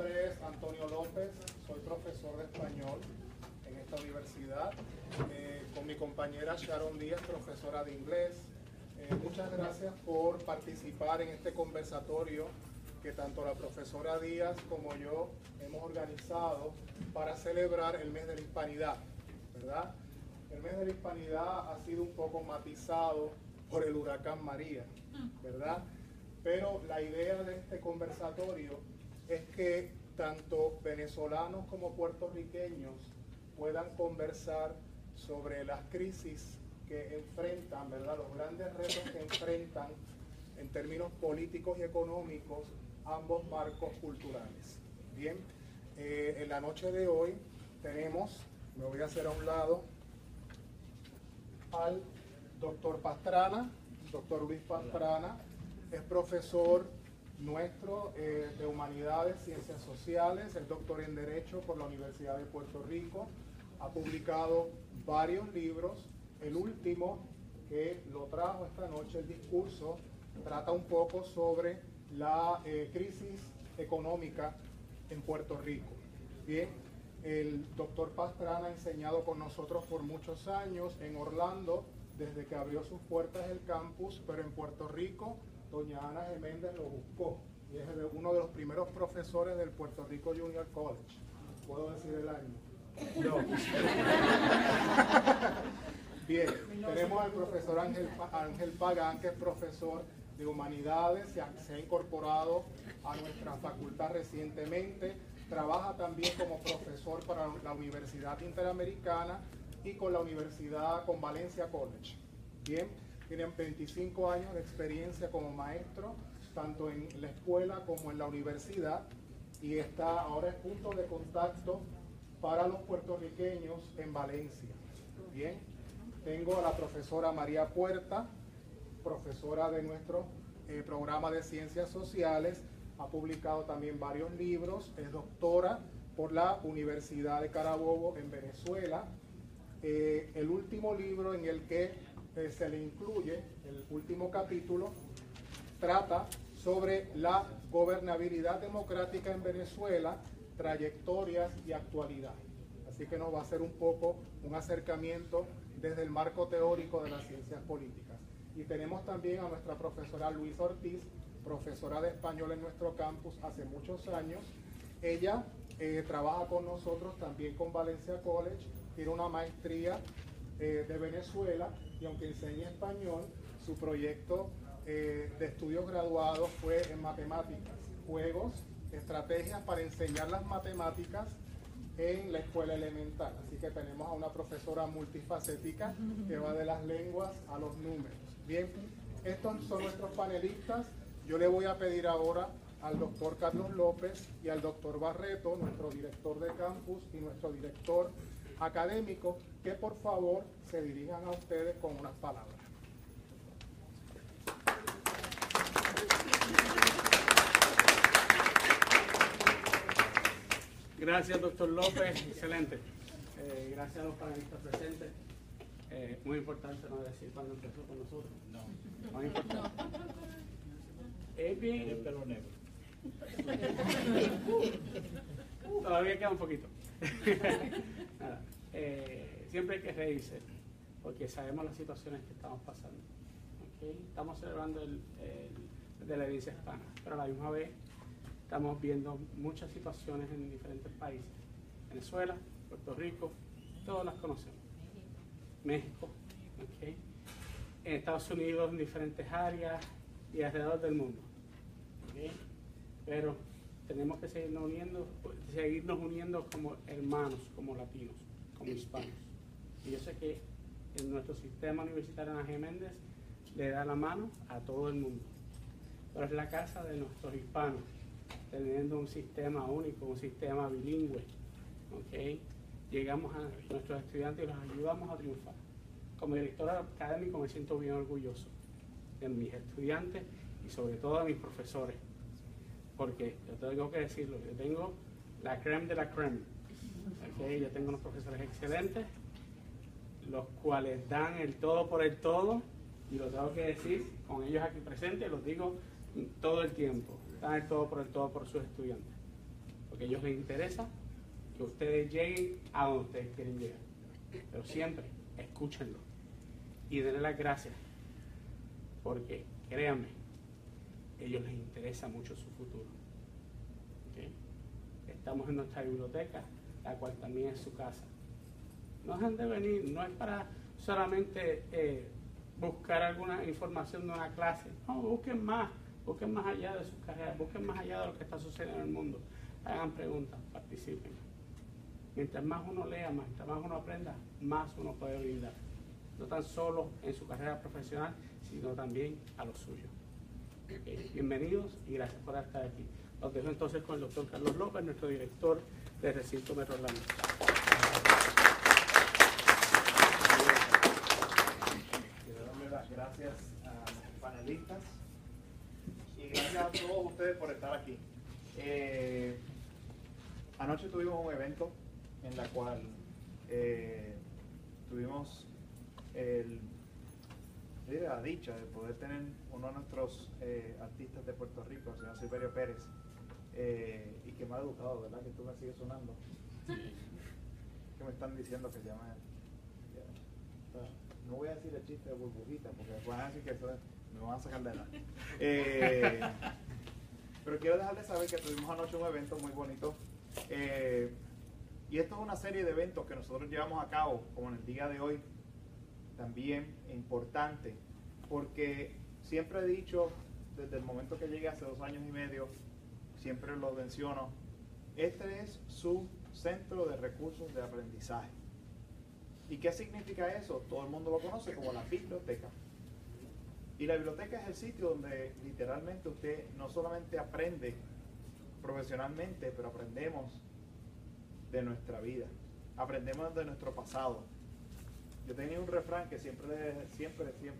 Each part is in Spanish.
nombre es Antonio López, soy profesor de español en esta universidad, con mi compañera Sharon Díaz, profesora de inglés. Muchas gracias por participar en este conversatorio que tanto la profesora Díaz como yo hemos organizado para celebrar el mes de la Hispanidad, ¿verdad? El mes de la Hispanidad ha sido un poco matizado por el huracán María, ¿verdad? Pero la idea de este conversatorio es que tanto venezolanos como puertorriqueños puedan conversar sobre las crisis que enfrentan, ¿verdad? Los grandes retos que enfrentan en términos políticos y económicos ambos marcos culturales. Bien, en la noche de hoy tenemos, me voy a hacer a un lado, al doctor Pastrana, doctor Luis Pastrana, es profesor nuestro de Humanidades, Ciencias Sociales, es doctor en Derecho por la Universidad de Puerto Rico, ha publicado varios libros, el último que lo trajo esta noche, el discurso, trata un poco sobre la crisis económica en Puerto Rico. Bien, el doctor Pastrana ha enseñado con nosotros por muchos años en Orlando, desde que abrió sus puertas el campus, pero en Puerto Rico, doña Ana G. Méndez lo buscó, y es uno de los primeros profesores del Puerto Rico Junior College. ¿Puedo decir el año? No. Bien, tenemos al profesor Ángel Pagán, que es profesor de Humanidades, se ha incorporado a nuestra facultad recientemente, trabaja también como profesor para la Universidad Interamericana y con Valencia College. Bien, tienen 25 años de experiencia como maestro, tanto en la escuela como en la universidad, y ahora es punto de contacto para los puertorriqueños en Valencia. Bien, tengo a la profesora María Puerta, profesora de nuestro programa de Ciencias Sociales, ha publicado también varios libros, es doctora por la Universidad de Carabobo en Venezuela. El último libro en el que se le incluye, el último capítulo, trata sobre la gobernabilidad democrática en Venezuela, trayectorias y actualidad. Así que nos va a hacer un poco un acercamiento desde el marco teórico de las ciencias políticas. Y tenemos también a nuestra profesora Luisa Ortiz, profesora de español en nuestro campus hace muchos años. Ella trabaja con nosotros también con Valencia College, tiene una maestría de Venezuela, y aunque enseña español, su proyecto de estudios graduados fue en matemáticas, juegos, estrategias para enseñar las matemáticas en la escuela elemental. Así que tenemos a una profesora multifacética que va de las lenguas a los números. Bien, estos son nuestros panelistas. Yo le voy a pedir ahora al doctor Carlos López y al doctor Barreto, nuestro director de campus y nuestro director académico, que por favor se dirijan a ustedes con unas palabras. Gracias, doctor López, excelente. Gracias a los panelistas presentes. Muy importante no decir cuándo empezó con nosotros. No. Muy importante. Es bien. El pelo negro. Todavía queda un poquito. Nada. Siempre hay que reírse, porque sabemos las situaciones que estamos pasando. ¿Okay? Estamos celebrando el de la herencia hispana, pero a la misma vez estamos viendo muchas situaciones en diferentes países. Venezuela, Puerto Rico, todas las conocemos. México, ¿okay? En Estados Unidos, en diferentes áreas y alrededor del mundo. ¿Okay? Pero tenemos que seguirnos uniendo como hermanos, como latinos, como hispanos. Y yo sé que en nuestro sistema universitario Ana G. Méndez le da la mano a todo el mundo. Pero es la casa de nuestros hispanos, teniendo un sistema único, un sistema bilingüe. ¿Okay? Llegamos a nuestros estudiantes y los ayudamos a triunfar. Como director académico me siento bien orgulloso de mis estudiantes y sobre todo de mis profesores. Porque yo tengo que decirlo, yo tengo la crème de la crème. ¿Okay? Yo tengo unos profesores excelentes, los cuales dan el todo por el todo, y lo tengo que decir con ellos aquí presentes, los digo todo el tiempo, dan el todo por sus estudiantes. porque a ellos les interesa que ustedes lleguen a donde ustedes quieren llegar. Pero siempre escúchenlo y denle las gracias, porque créanme, a ellos les interesa mucho su futuro. ¿Okay? Estamos en nuestra biblioteca, la cual también es su casa. No dejen de venir, no es para solamente buscar alguna información de una clase. No, busquen más allá de sus carreras, busquen más allá de lo que está sucediendo en el mundo. Hagan preguntas, participen. Mientras más uno lea, mientras más uno aprenda, más uno puede brindar. No tan solo en su carrera profesional, sino también a los suyos. Bienvenidos y gracias por estar aquí. Los dejo entonces con el doctor Carlos López, nuestro director del recinto Metro Orlando. Quiero darle las gracias a los panelistas y gracias a todos ustedes por estar aquí. Anoche tuvimos un evento en la cual tuvimos la dicha de poder tener uno de nuestros artistas de Puerto Rico, el señor Silverio Pérez, y que me ha educado, ¿verdad? Que tú me sigues sonando. Que me están diciendo que llame. No voy a decir el chiste de burbujita, porque después van a decir que eso me van a sacar de nada. Pero quiero dejarles saber que tuvimos anoche un evento muy bonito. Y esto es una serie de eventos que nosotros llevamos a cabo, como en el día de hoy, también importante, porque siempre he dicho, desde el momento que llegué hace 2 años y medio, siempre lo menciono, este es su centro de recursos de aprendizaje. ¿Y qué significa eso? Todo el mundo lo conoce como la biblioteca. Y la biblioteca es el sitio donde literalmente usted no solamente aprende profesionalmente, pero aprendemos de nuestra vida, aprendemos de nuestro pasado. Yo tenía un refrán que siempre,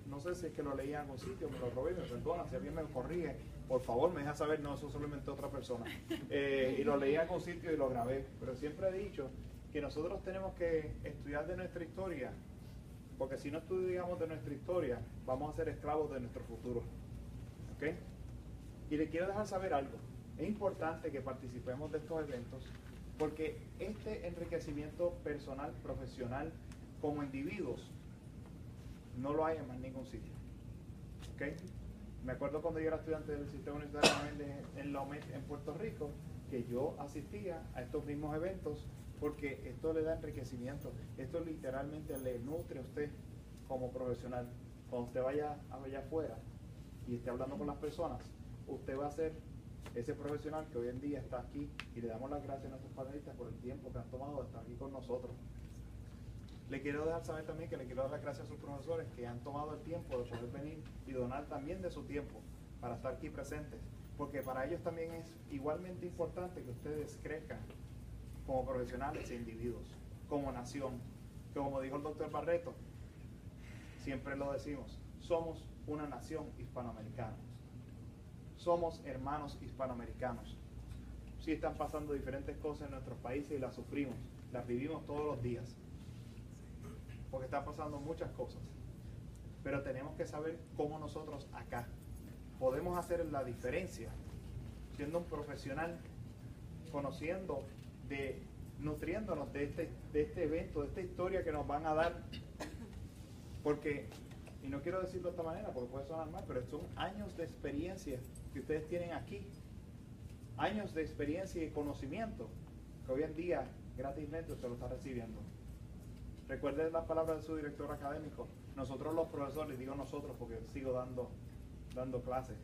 no sé si es que lo leí en algún sitio, me lo robé, me perdona, si alguien me corrige, por favor me deja saber, no, eso solamente otra persona. Y lo leí en algún sitio y lo grabé, pero siempre he dicho que nosotros tenemos que estudiar de nuestra historia, porque si no estudiamos de nuestra historia, vamos a ser esclavos de nuestro futuro. ¿Ok? Y le quiero dejar saber algo, es importante que participemos de estos eventos, porque este enriquecimiento personal, profesional, como individuos, no lo hay en más ningún sitio. ¿Okay? Me acuerdo cuando yo era estudiante del sistema universitario en la UMED en Puerto Rico, que yo asistía a estos mismos eventos, porque esto le da enriquecimiento, esto literalmente le nutre a usted como profesional. Cuando usted vaya allá afuera y esté hablando con las personas, usted va a ser ese profesional que hoy en día está aquí, y le damos las gracias a nuestros panelistas por el tiempo que han tomado de estar aquí con nosotros. Le quiero dejar saber también que le quiero dar las gracias a sus profesores que han tomado el tiempo de poder venir y donar también de su tiempo para estar aquí presentes, porque para ellos también es igualmente importante que ustedes crezcan como profesionales e individuos, como nación. Como dijo el doctor Barreto, siempre lo decimos, somos una nación hispanoamericana. Somos hermanos hispanoamericanos. Sí están pasando diferentes cosas en nuestros países y las sufrimos, las vivimos todos los días, porque están pasando muchas cosas. Pero tenemos que saber cómo nosotros acá podemos hacer la diferencia, siendo un profesional, conociendo, nutriéndonos de este evento, de esta historia que nos van a dar. Porque, y no quiero decirlo de esta manera porque puede sonar mal, pero son años de experiencia que ustedes tienen aquí, años de experiencia y conocimiento que hoy en día gratismente usted lo está recibiendo. Recuerden las palabras de su director académico. Nosotros los profesores, digo nosotros porque sigo dando clases,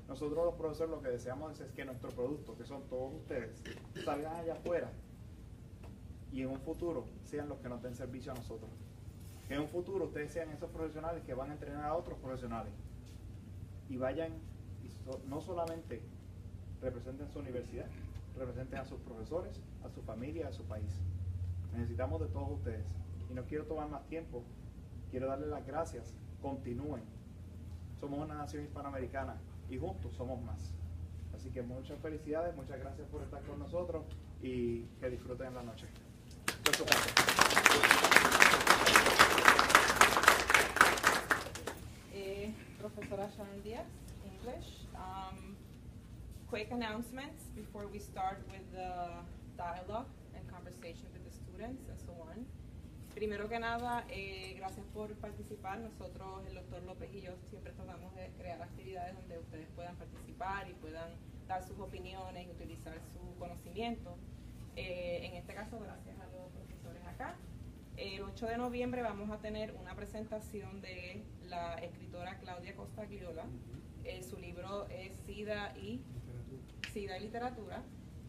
nosotros los profesores lo que deseamos es que nuestro producto, que son todos ustedes, salgan allá afuera y en un futuro sean los que nos den servicio a nosotros. Que en un futuro ustedes sean esos profesionales que van a entrenar a otros profesionales y vayan, no solamente representen su universidad, representen a sus profesores, a su familia, a su país. Necesitamos de todos ustedes. Y no quiero tomar más tiempo, quiero darles las gracias. Continúen. Somos una nación hispanoamericana y juntos somos más. Así que muchas felicidades, muchas gracias por estar con nosotros y que disfruten la noche. Professora Sharon Diaz, English. quick announcements before we start with the dialogue and conversation with the students and so on. Primero que nada, gracias por participar. Nosotros, el doctor López y yo, siempre tratamos de crear actividades donde ustedes puedan participar y puedan dar sus opiniones y utilizar su conocimiento. En este caso, gracias a los profesores acá. El 8 de noviembre vamos a tener una presentación de la escritora Claudia Costagliola. Su libro es SIDA y Literatura.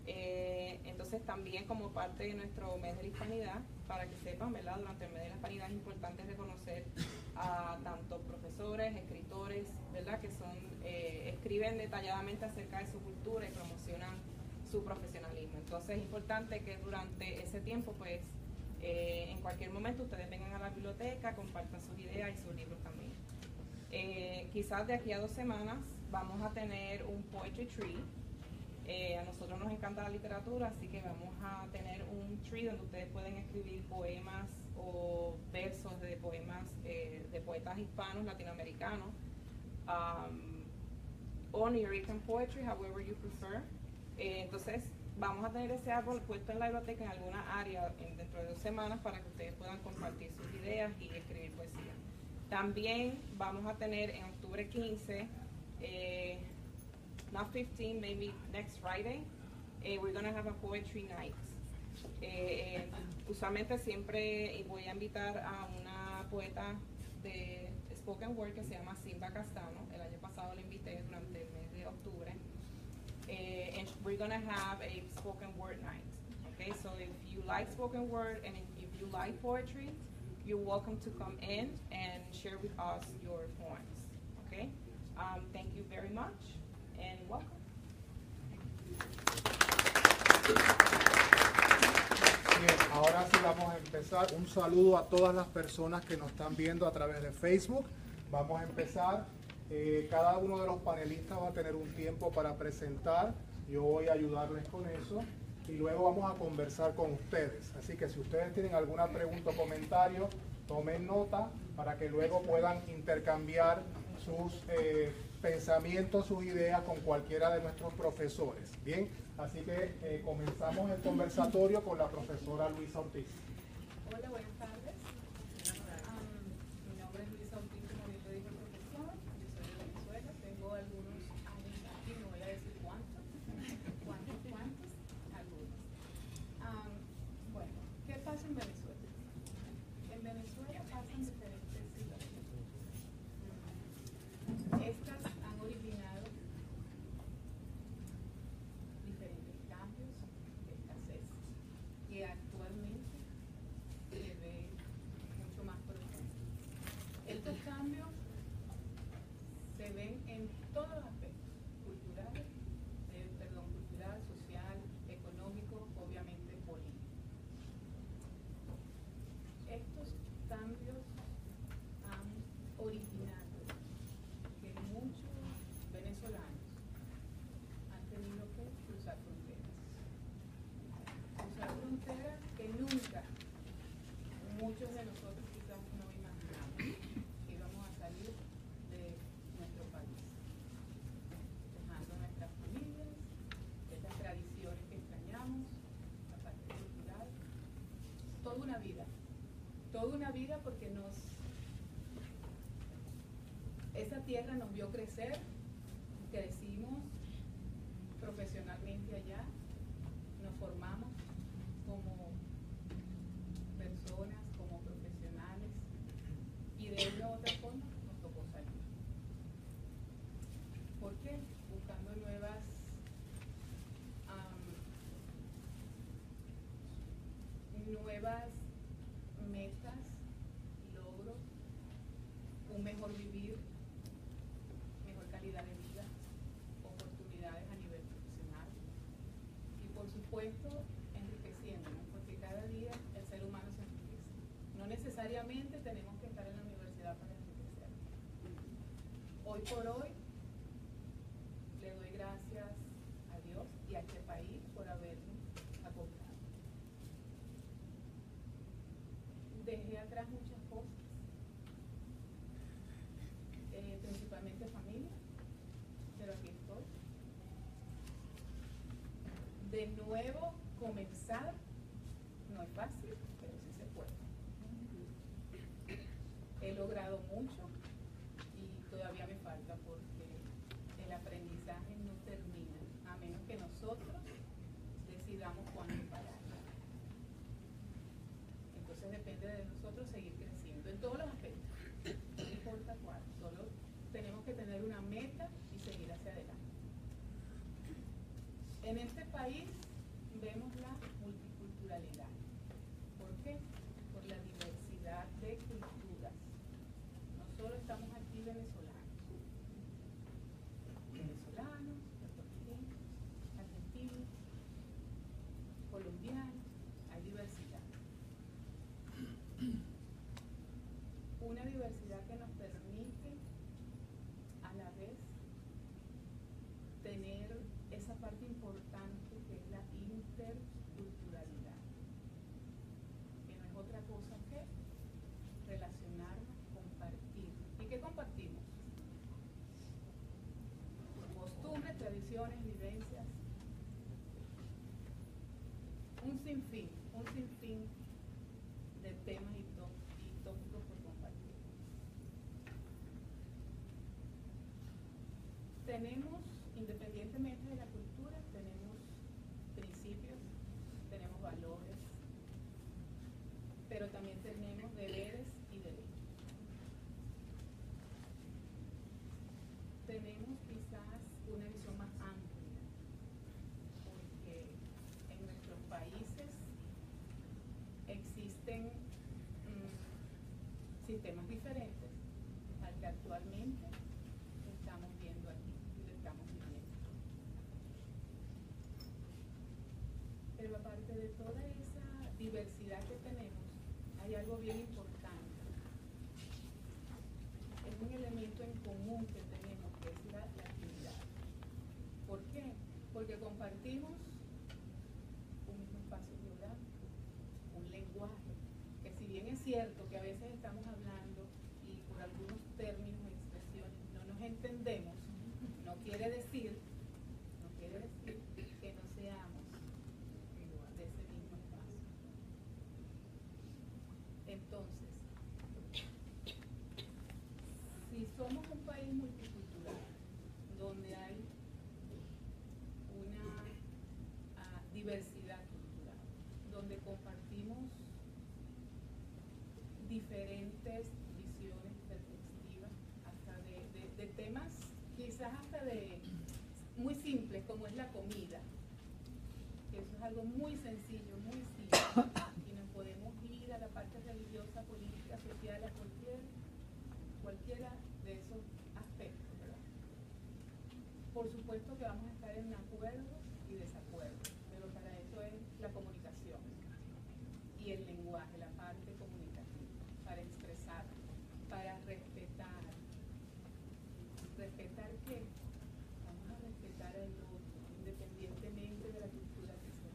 Entonces también como parte de nuestro mes de la hispanidad, para que sepan, ¿verdad? Durante el mes de la hispanidad es importante reconocer a tanto profesores, escritores, ¿verdad? Que escriben detalladamente acerca de su cultura y promocionan su profesionalismo. Entonces es importante que durante ese tiempo, pues, en cualquier momento ustedes vengan a la biblioteca, compartan sus ideas y sus libros también. Quizás de aquí a 2 semanas vamos a tener un poetry tree. A nosotros nos encanta la literatura, así que vamos a tener un tree donde ustedes pueden escribir poemas o versos de poemas de poetas hispanos, latinoamericanos, o New York poetry, however you prefer. Entonces vamos a tener ese árbol puesto en la biblioteca en alguna área dentro de 2 semanas para que ustedes puedan compartir sus ideas y escribir poesía. También vamos a tener en octubre 15, not 15, maybe next Friday, we're going to have a poetry night. Usualmente siempre voy a invitar a una poeta de spoken word que se llama Simba Castano. El año pasado la invité durante el mes de octubre. And we're going to have a spoken word night. Okay, so if you like spoken word and if you like poetry, you're welcome to come in and share with us your poems. Okay, thank you very much and welcome. Bien, ahora sí vamos a empezar. Un saludo a todas las personas que nos están viendo a través de Facebook. Vamos a empezar. Cada uno de los panelistas va a tener un tiempo para presentar. Yo voy a ayudarles con eso y luego vamos a conversar con ustedes. Así que si ustedes tienen alguna pregunta o comentario, tomen nota para que luego puedan intercambiar sus pensamientos, sus ideas con cualquiera de nuestros profesores. Bien, así que comenzamos el conversatorio con la profesora Luisa Ortiz. Hola, buenas tardes. Mi nombre es Luisa Ortiz, como bien lo dijo el profesor. Yo soy de Venezuela, tengo algunos años aquí, no voy a decir cuántos, algunos. Bueno, ¿qué pasa en Venezuela? En Venezuela pasan diferentes situaciones. Estas han originado diferentes cambios de escasez que actualmente se ve mucho más profundo. Estos cambios se ven en todos los aspectos, cultural, social, económico, obviamente político. Estos cambios han originado que muchos venezolanos han tenido que cruzar fronteras. Cruzar fronteras que nunca muchos de nosotros quizás no imaginamos que íbamos a salir de nuestro país, dejando nuestras familias, estas tradiciones que extrañamos, la parte cultural, toda una vida porque esa tierra nos vio crecer, crecimos profesionalmente allá, nos formamos como personas, como profesionales, y de una u otra forma nos tocó salir. ¿Por qué? Buscando nuevas metas, logros, un mejor vivir, mejor calidad de vida, oportunidades a nivel profesional y por supuesto enriqueciéndonos, porque cada día el ser humano se enriquece. No necesariamente tenemos que estar en la universidad para enriquecer. Hoy por hoy le doy gracias a Dios y a este país por habernos acogido. Dejé atrás muchas cosas, principalmente familia, pero aquí estoy. De nuevo, comenzar no es fácil, pero sí se puede. He logrado mucho y todavía me falta porque el aprendizaje no termina a menos que nosotros decidamos cuándo parar. Entonces depende de nosotros seguir creciendo en todos los aspectos, no importa cuál, solo tenemos que tener una meta y seguir hacia adelante. En este país vemos la multiculturalidad. ¿Por qué? Por la diversidad de culturas. No solo estamos aquí venezolanos, puertorriqueños, argentinos, colombianos, hay diversidad. Una diversidad que nos permite a la vez tener esa parte importante que es la interculturalidad, que no es otra cosa que relacionarnos, compartir. ¿Y qué compartimos? Costumbres, tradiciones, vivencias, un sinfín de temas y tópicos por compartir. Tenemos, independientemente de la cultura, tenemos principios, tenemos valores, pero también tenemos deberes y derechos. Tenemos quizás una visión más amplia, porque en nuestros países existen sistemas diferentes al que actualmente estamos viendo aquí y lo estamos viviendo. Pero aparte de toda esa diversidad que tenemos, hay algo bien importante. Es un elemento en común que tenemos, que es la actividad. ¿Por qué? Porque compartimos un mismo espacio geográfico, un lenguaje, que si bien es cierto que a veces estamos hablando y por algunos términos y expresiones no nos entendemos, no quiere decir que no seamos de ese mismo espacio. Entonces, si somos un país multicultural, donde hay una diversidad cultural, donde compartimos diferentes visiones, perspectivas, hasta de temas quizás hasta de muy simples como es la comida, que eso es algo muy sencillo, muy simple, y nos podemos ir a la parte religiosa, política, social, a cualquiera de esos aspectos, ¿verdad? Por supuesto que vamos a estar en acuerdos y desacuerdos, pero para eso es la comunicación y el lenguaje, la parte comunicativa, para expresar, para respetar. ¿Respetar qué? Vamos a respetar al otro, independientemente de la cultura que sea.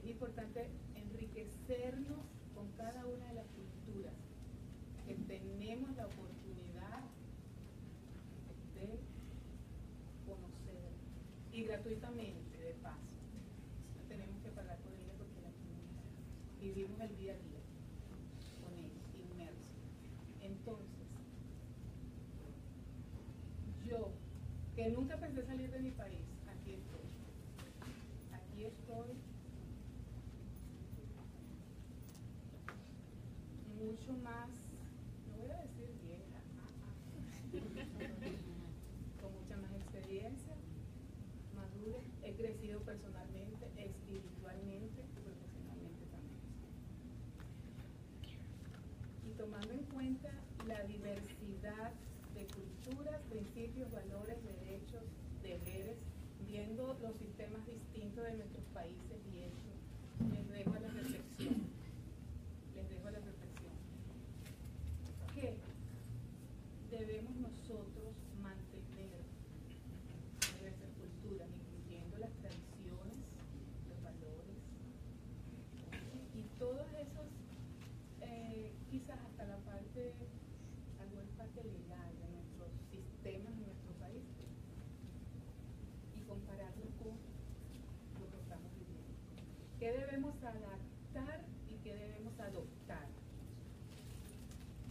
Es importante enriquecernos con cada una de las culturas que tenemos la oportunidad de conocer, y gratuitamente, de paso. No tenemos que pagar por ella porque la tenemos. Vivimos el día a día con ellos, inmersos. Entonces, yo, que nunca pensé salir de mi país, aquí estoy. Aquí estoy mucho más, no voy a decir vieja, con mucha más experiencia, madura, he crecido personalmente, espiritualmente y profesionalmente también. Y tomando en cuenta la diversidad de culturas, principios, valores, derechos, deberes, viendo los sistemas distintos de nuestros países y eso, les dejo a la reflexión. ¿Qué debemos nosotros mantener de nuestras culturas, incluyendo las tradiciones, los valores, y todos esos, quizás hasta la parte, alguna parte legal de nuestros sistemas en nuestro país, y comparar adaptar y qué debemos adoptar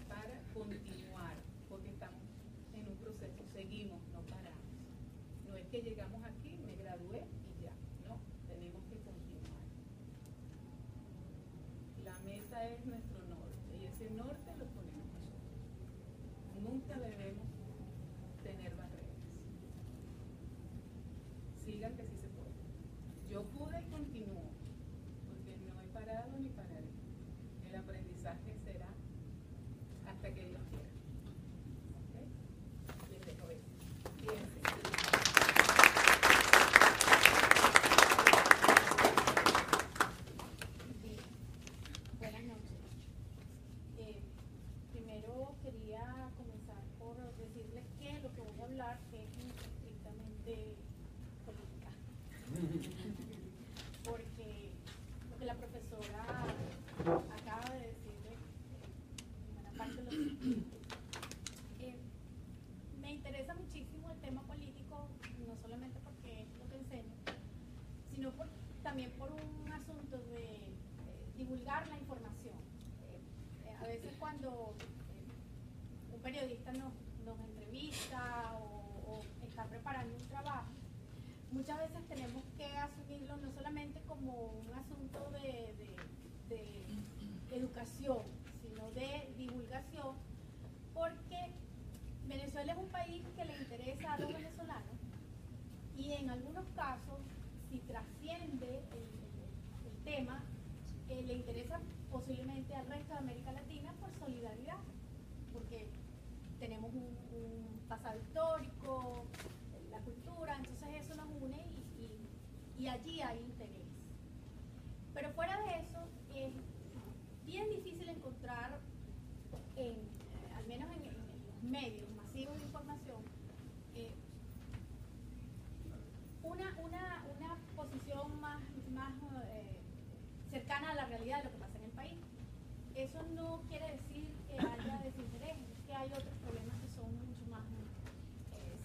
para continuar, porque estamos en un proceso, seguimos, no paramos. No es que llegamos aquí, me gradué y ya, no, tenemos que continuar. La meta es nuestro norte y ese norte lo ponemos nosotros. Nunca debemos tener barreras. Sigan que sí se puede. Yo pude y continúo, porque no he parado ni pararé. El aprendizaje será hasta que Dios quiera. ¿Ok? Les dejo eso. Fíjense. Buenas noches. Primero quería comenzar por decirles que lo que voy a hablar es estrictamente política. Porque lo que la profesora acaba de decirles, en buena parte lo siguiente. Me interesa muchísimo el tema político, no solamente porque es lo que enseño, sino también por un asunto de divulgar la información. A veces cuando un periodista nos entrevista o está preparando un trabajo, muchas veces tenemos que asumirlo no solamente como un asunto de educación, sino de divulgación, porque Venezuela es un país que le interesa a los venezolanos y en algunos casos, si trasciende el tema, le interesa posiblemente al resto de América Latina por solidaridad, porque tenemos un pasado histórico, la cultura, entonces eso nos une y allí hay interés. Pero fuera de eso, es bien difícil encontrar, al menos en los medios masivos de información, una posición más cercana a la realidad de lo que pasa en el país. Eso no quiere decir que haya desinterés, es que hay otros problemas que son mucho más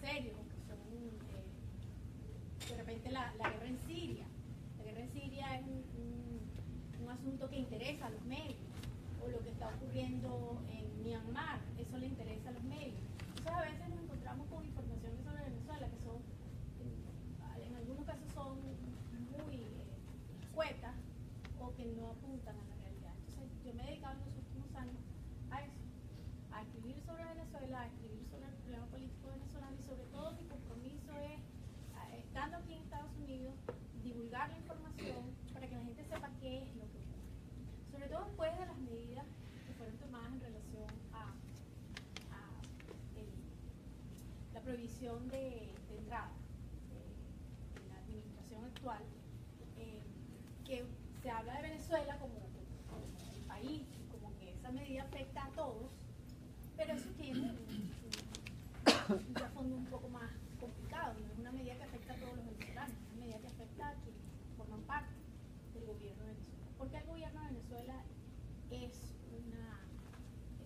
serios, que son de repente la guerra en Siria. La guerra en Siria es un asunto que interesa a los medios, o lo que está ocurriendo en Myanmar, eso le interesa a los medios. Entonces a veces nos encontramos con informaciones sobre Venezuela que son, en algunos casos son muy escuetas o que no apuntan a la realidad. Entonces yo me he dedicado en los últimos años a eso, a escribir sobre Venezuela, a escribir sobre el problema político venezolano y sobre todo mi compromiso es, estando aquí en Estados Unidos, divulgar la información para que la gente sepa qué es lo que ocurre. Sobre todo después de las medidas que fueron tomadas en relación a la prohibición de entrada en la administración actual, que se habla de Venezuela como el país, como que esa medida afecta a todos, pero eso tiene un trasfondo un poco más complicado, no es una medida que afecta a todos los venezolanos, es una medida que afecta a quienes forman parte del gobierno de Venezuela. Porque el gobierno de Venezuela es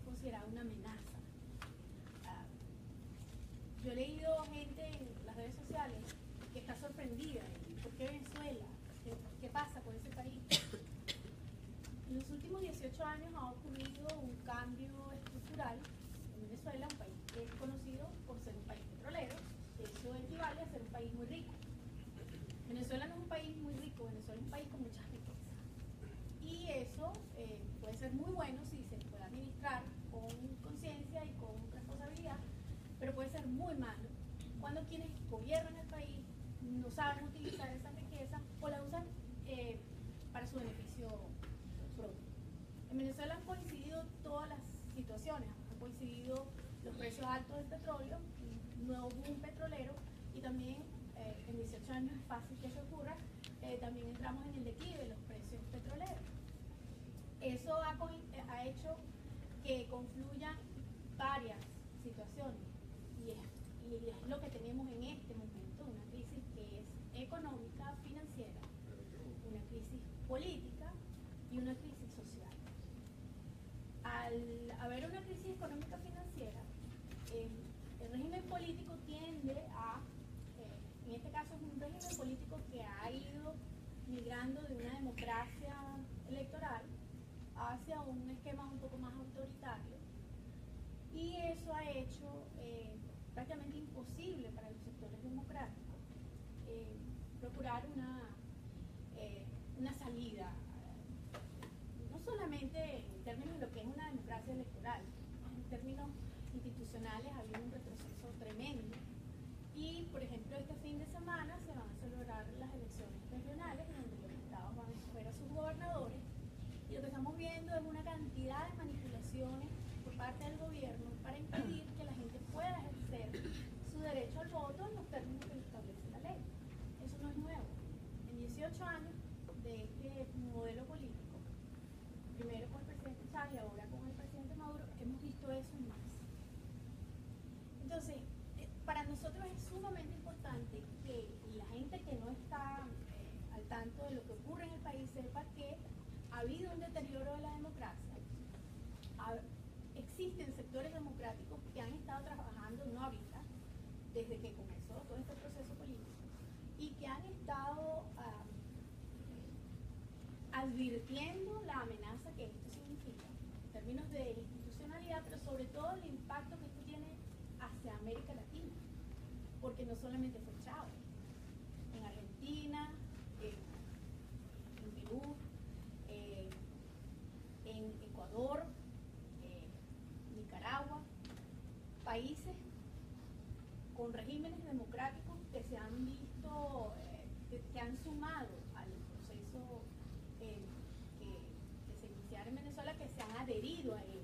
considerado una amenaza. Yo he leído gente en las redes sociales que está sorprendida. ¿Por qué Venezuela? ¿Qué pasa con ese país? En los últimos 18 años ha ocurrido un cambio estructural en Venezuela, un país que es conocido por ser un país petrolero. Eso equivale a ser un país muy rico. Venezuela no es un país muy rico, Venezuela es un país con muchas riquezas. Y eso puede ser muy bueno si se puede administrar con conciencia y con responsabilidad, pero puede ser muy malo cuando quienes gobiernan el país no saben utilizar esa riqueza o la usan para su beneficio propio. En Venezuela han coincidido todas las situaciones, han coincidido los precios altos del petróleo, un nuevo boom petrolero y también en 18 años es fácil que eso ocurra, también entramos en el declive de los precios petroleros. Eso ha hecho que confluyan varias situaciones y es lo que tenemos en este momento, una crisis que es económica, financiera, una crisis política y una crisis social. Al haber una crisis económica financiera, el régimen político tiende a, en este caso es un régimen político que ha ido migrando de una democracia esquema un poco más autoritario, y eso ha hecho prácticamente imposible para los sectores democráticos procurar una salida, no solamente en términos de lo que es una democracia electoral, en términos institucionales ha habido un retroceso tremendo. Y, por ejemplo, este fin de semana se van a celebrar las elecciones regionales, donde los estados van a escoger a sus gobernadores, y lo que estamos viendo es una cantidad de manipulaciones por parte del gobierno para impedir que la gente pueda ejercer su derecho al voto en los términos que establece la ley. Eso no es nuevo. En 18 años de este modelo político, primero con el presidente Chávez y ahora con el presidente Maduro, hemos visto eso en más. Entonces, para nosotros es sumamente importante que la gente que no está al tanto de lo que ocurre en el país sepa que ha habido un deterioro de la democracia. Existen sectores democráticos que han estado trabajando, no ahorita, desde que comenzó todo este proceso político, y que han estado advirtiendo la amenaza que esto significa, en términos de institucionalidad, pero sobre todo el impacto que esto tiene hacia América Latina, porque no solamente fue Chávez, en Argentina, en Perú, en Ecuador, Nicaragua, países con regímenes democráticos que se han visto, que han sumado al proceso que se iniciara en Venezuela, que se han adherido a él.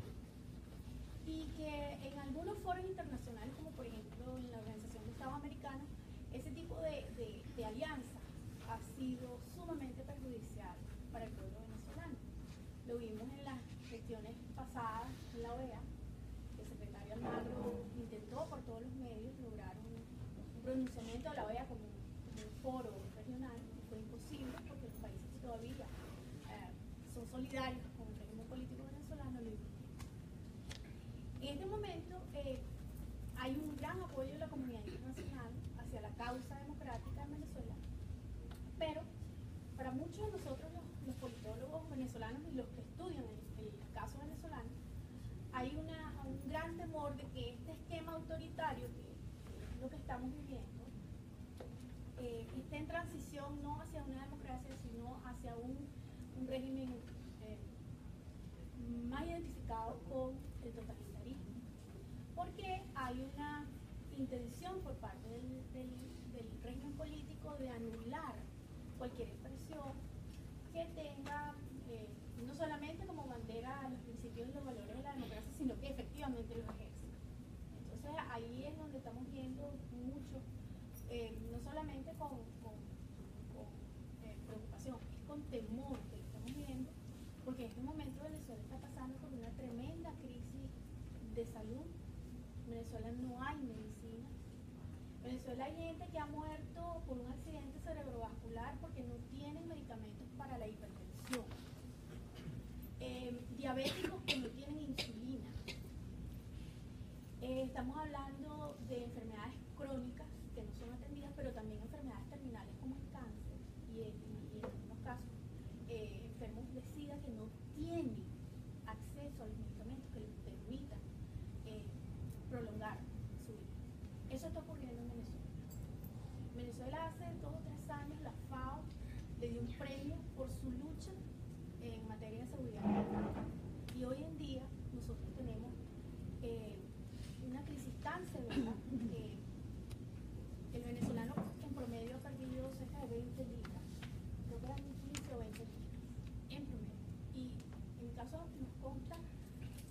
Y que en algunos foros internacionales, como por ejemplo en la Organización de Estados Americanos, ese tipo de alianza ha sido sumamente perjudicial para el pueblo venezolano. Lo vimos en las gestiones pasadas en la OEA. El secretario Almagro intentó por todos los medios lograr un pronunciamiento de la OEA como un foro regional. Fue imposible porque los países que todavía son solidarios con el régimen político venezolano lo impidieron. En este momento hay un gran apoyo de la comunidad internacional hacia la causa democrática en Venezuela, pero para muchos de nosotros los politólogos venezolanos y los que estudian el caso venezolano, hay un gran temor de que este esquema autoritario, que es lo que estamos viviendo, esté en transición no hacia una democracia, sino hacia un régimen más identificado con el totalitarismo. Porque hay una intención por parte del régimen político de anular cualquier expresión que tenga no solamente como bandera los principios y los valores de la democracia, sino que efectivamente los ejerce. Entonces ahí es donde estamos viendo mucho, no solamente con preocupación, es con temor que lo estamos viendo, porque en este momento Venezuela está pasando por una tremenda crisis de salud. En Venezuela no hay medicina. En Venezuela hay gente que ha muerto por un accidente cerebrovascular porque no tienen medicamentos para la hipertensión. Diabéticos que no tienen insulina. Estamos hablando de enfermedades crónicas que no son atendidas, pero también enfermedades terminales como el cáncer y en algunos casos enfermos de SIDA que no tienen acceso a los medicamentos que les permitan prolongar su vida. Eso está ocurriendo en Venezuela. En Venezuela hace 2 o 3 años la FAO le dio un premio por su lucha en materia de seguridad alimentaria. Y hoy en día nosotros tenemos una crisis tan severa que el venezolano en promedio ha perdido cerca de 20 libras. Creo que eran 15 o 20 libras en promedio. Y en mi caso nos consta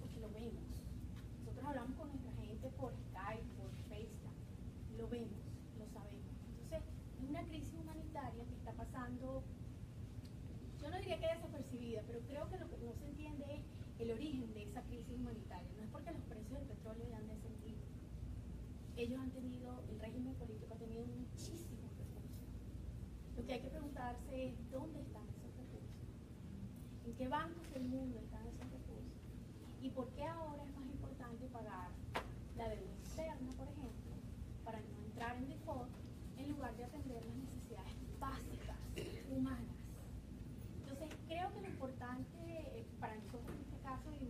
porque lo vemos. Nosotros hablamos con nuestra gente por Skype, por FaceTime. Lo vemos, lo sabemos. Entonces, es una crisis humanitaria que está pasando, yo no diría que desapercibida, pero creo que lo que no se entiende es el origen de esa crisis humanitaria. No es porque los precios del petróleo ya han descendido. Ellos han tenido, el régimen político ha tenido muchísimos recursos. Lo que hay que preguntarse es dónde están esos recursos, en qué bancos del mundo están esos recursos y por qué ahora es más importante pagar la deuda externa, por ejemplo, para no entrar en default, en lugar de atender las necesidades básicas, humanas. Entonces, creo que lo importante para nosotros en este caso, y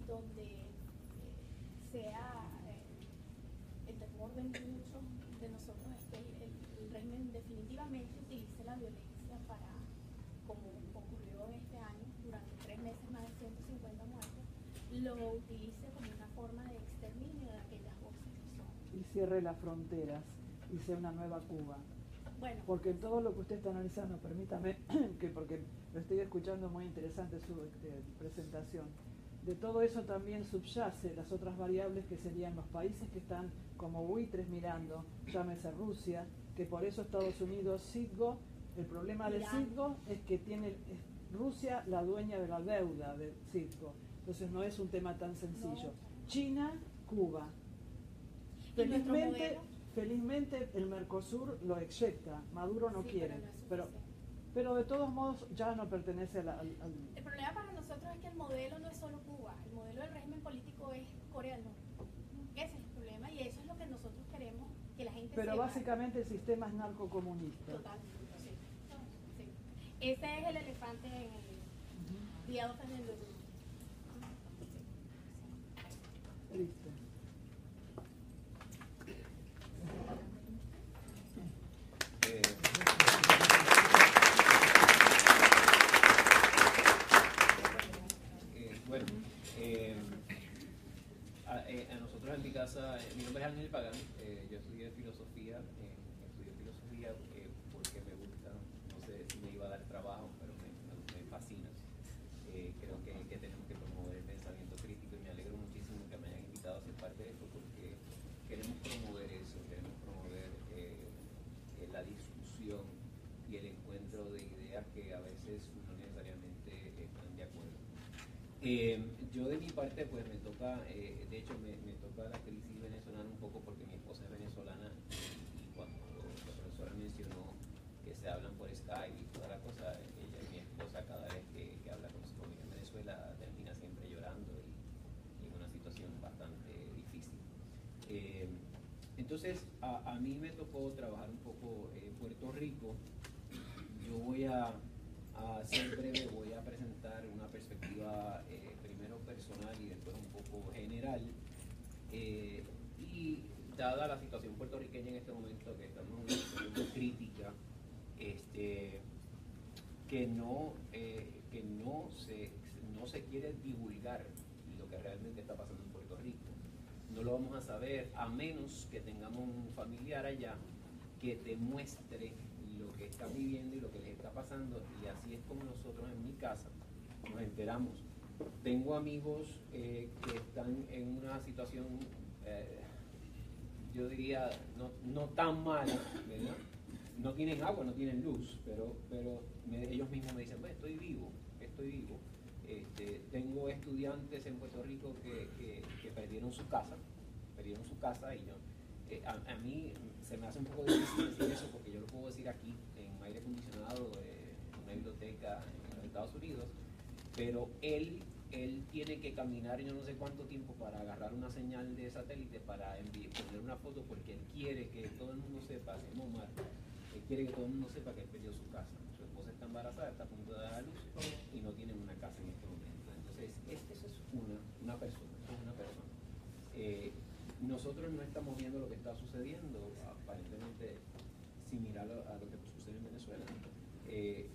donde sea el temor de muchos de nosotros es que el régimen definitivamente utilice la violencia para, como ocurrió este año, durante 3 meses más de 150 muertos, lo utilice como una forma de exterminio de aquellas voces que son. Y cierre las fronteras y sea una nueva Cuba. Bueno, Porque todo lo que usted está analizando, permítame, que porque lo estoy escuchando muy interesante su presentación, de todo eso también subyace las otras variables que serían los países que están como buitres mirando, llámese Rusia, que por eso Estados Unidos, Citgo, el problema de Citgo es que tiene Rusia la dueña de la deuda de Citgo, entonces no es un tema tan sencillo. No. China, Cuba. ¿Y nuestro modelo? Felizmente el Mercosur lo eyecta, Maduro no Sí, quiere, pero no es pero suficiente. de todos modos ya no pertenece al... El problema para nosotros es que el modelo no es solo Cuba, el modelo del régimen político es Corea del Norte. Ese es el problema y eso es lo que nosotros queremos que la gente Pero sepa. básicamente el sistema es narcocomunista. Totalmente, sí. Sí. Ese es el elefante en el The Elephant in the Room. Triste. Bueno, a nosotros en mi casa, mi nombre es Ángel Pagán, yo estudié filosofía porque me gusta, no sé si me iba a dar trabajo, pero me fascina. Creo que tenemos que promover el pensamiento crítico y me alegro muchísimo que me hayan invitado a ser parte de esto porque queremos promover eso, queremos promover la discusión y el encuentro de ideas que a veces no necesariamente están de acuerdo. Yo de mi parte pues me toca, de hecho me toca la crisis venezolana un poco porque mi esposa es venezolana y cuando la profesora mencionó que se hablan por Skype y toda la cosa, ella y mi esposa cada vez que habla con su familia en Venezuela termina siempre llorando y en una situación bastante difícil. Entonces a mí me tocó trabajar un poco en Puerto Rico. Yo voy a ser breve, voy a presentar una perspectiva primero personal y después un poco general. Y dada la situación puertorriqueña en este momento, que estamos en una situación muy crítica, que no se quiere divulgar lo que realmente está pasando en Puerto Rico. No lo vamos a saber a menos que tengamos un familiar allá que demuestre lo que está viviendo y lo que les está pasando, y así es como nosotros en mi casa nos enteramos. Tengo amigos que están en una situación, yo diría, no tan mala, ¿verdad? No tienen agua, no tienen luz, pero ellos mismos me dicen, bueno, estoy vivo. Tengo estudiantes en Puerto Rico que perdieron su casa y yo, a mí se me hace un poco difícil decir eso porque yo lo puedo decir aquí en aire acondicionado, en una biblioteca en los Estados Unidos, pero él tiene que caminar yo no sé cuánto tiempo para agarrar una señal de satélite para poner una foto porque él quiere que todo el mundo sepa, se llama Omar, él quiere que todo el mundo sepa que él perdió su casa. Su esposa está embarazada, está a punto de dar a luz y no tienen una casa en este momento. Entonces, eso es una persona, nosotros no estamos viendo lo que está sucediendo, aparentemente similar a lo que sucede en Venezuela.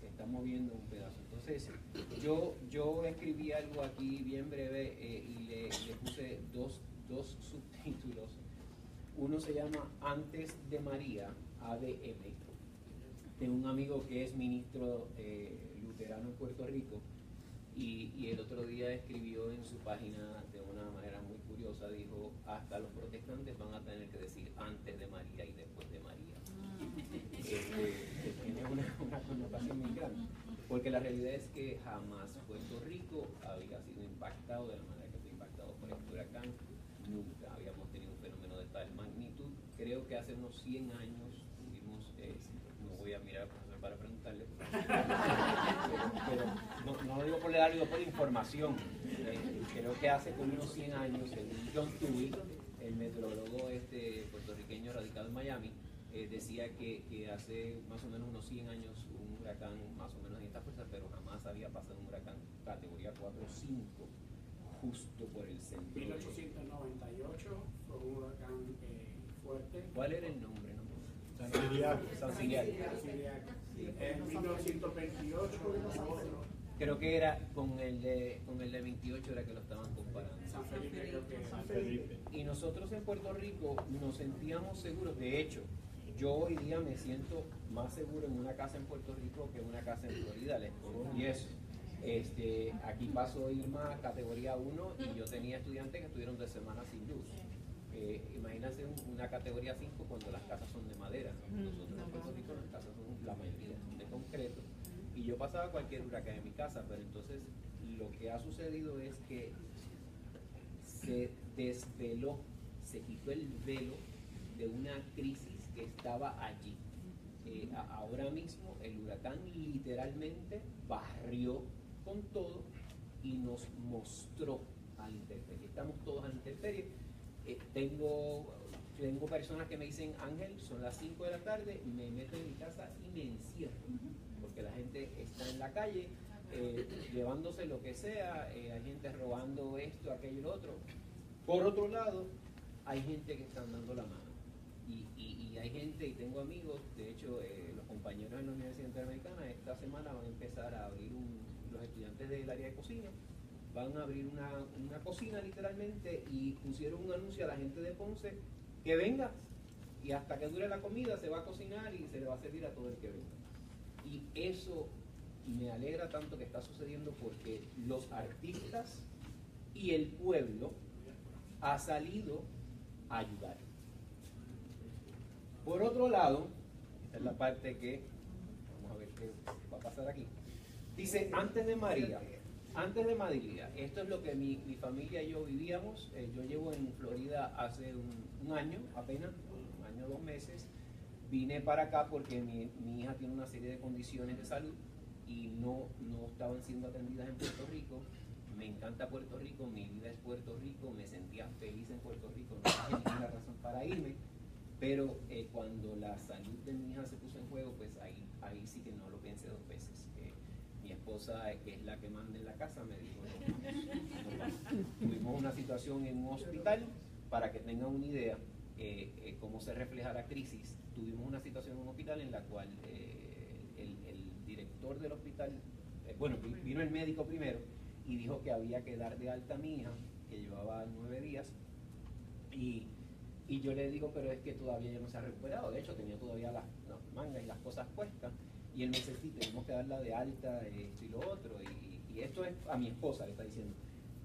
Estamos viendo un pedazo. Entonces, yo escribí algo aquí bien breve y le puse dos subtítulos. Uno se llama Antes de María, ADM, de un amigo que es ministro luterano en Puerto Rico. Y el otro día escribió en su página de una manera muy curiosa, dijo, hasta los protestantes van a tener que decir antes de María y después de María. Tiene una connotación muy grande, porque la realidad es que jamás Puerto Rico había sido impactado de la manera que fue impactado por este huracán, nunca habíamos tenido un fenómeno de tal magnitud. Creo que hace unos 100 años tuvimos, no voy a mirar para preguntarle, pero no lo digo por leer, lo digo por información. Creo que hace como unos 100 años, John Dewey, el meteorólogo puertorriqueño radicado en Miami, decía que hace más o menos unos 100 años un huracán más o menos en esta fuerza, pero jamás había pasado un huracán categoría 4 o 5 justo por el centro. 1898 fue un huracán fuerte. ¿Cuál era el nombre? No? San Ciriaco. San Ciriaco. En 1928 hubo otro. Creo que era con el de 28 era que lo estaban comparando. San Felipe creo que San Felipe. Y nosotros en Puerto Rico nos sentíamos seguros. De hecho, yo hoy día me siento más seguro en una casa en Puerto Rico que en una casa en Florida, les confieso. Aquí pasó Irma categoría 1 y yo tenía estudiantes que estuvieron 2 semanas sin luz. Imagínense una categoría 5 cuando las casas son de madera. Nosotros en Puerto Rico las casas son, la mayoría son de concreto. Y yo pasaba cualquier huracán en mi casa, pero entonces lo que ha sucedido es que se desveló, se quitó el velo de una crisis que estaba allí. Ahora mismo el huracán literalmente barrió con todo y nos mostró a la intemperie. Estamos todos a la intemperie. Tengo personas que me dicen, Ángel, son las 5 de la tarde, me meto en mi casa y me encierro, porque la gente está en la calle llevándose lo que sea, hay gente robando esto, aquello y lo otro. Por otro lado, hay gente que están dando la mano. Y hay gente, y tengo amigos, de hecho, los compañeros en la Universidad Interamericana esta semana van a empezar a abrir, los estudiantes del área de cocina, van a abrir una cocina literalmente y pusieron un anuncio a la gente de Ponce que venga y hasta que dure la comida se va a cocinar y se le va a servir a todo el que venga. Y eso me alegra tanto que está sucediendo porque los artistas y el pueblo ha salido a ayudar. Por otro lado, esta es la parte que, vamos a ver qué va a pasar aquí. Dice, antes de María, esto es lo que mi familia y yo vivíamos. Yo llevo en Florida hace un año, apenas, un año, 2 meses. Vine para acá porque mi hija tiene una serie de condiciones de salud y no estaban siendo atendidas en Puerto Rico. Me encanta Puerto Rico, mi vida es Puerto Rico, me sentía feliz en Puerto Rico, no tenía ninguna razón para irme. Pero cuando la salud de mi hija se puso en juego, pues ahí sí que no lo pensé 2 veces. Mi esposa, que es la que manda en la casa, me dijo, no. Tuvimos una situación en un hospital, para que tengan una idea cómo se refleja la crisis. Tuvimos una situación en un hospital en la cual el director del hospital, vino el médico primero y dijo que había que dar de alta a mi hija, que llevaba 9 días, y yo le digo, pero es que todavía ya no se ha recuperado. De hecho, tenía todavía las mangas y las cosas puestas. Y él me dice, sí, tenemos que darla de alta, esto y lo otro. Y esto es a mi esposa, le está diciendo.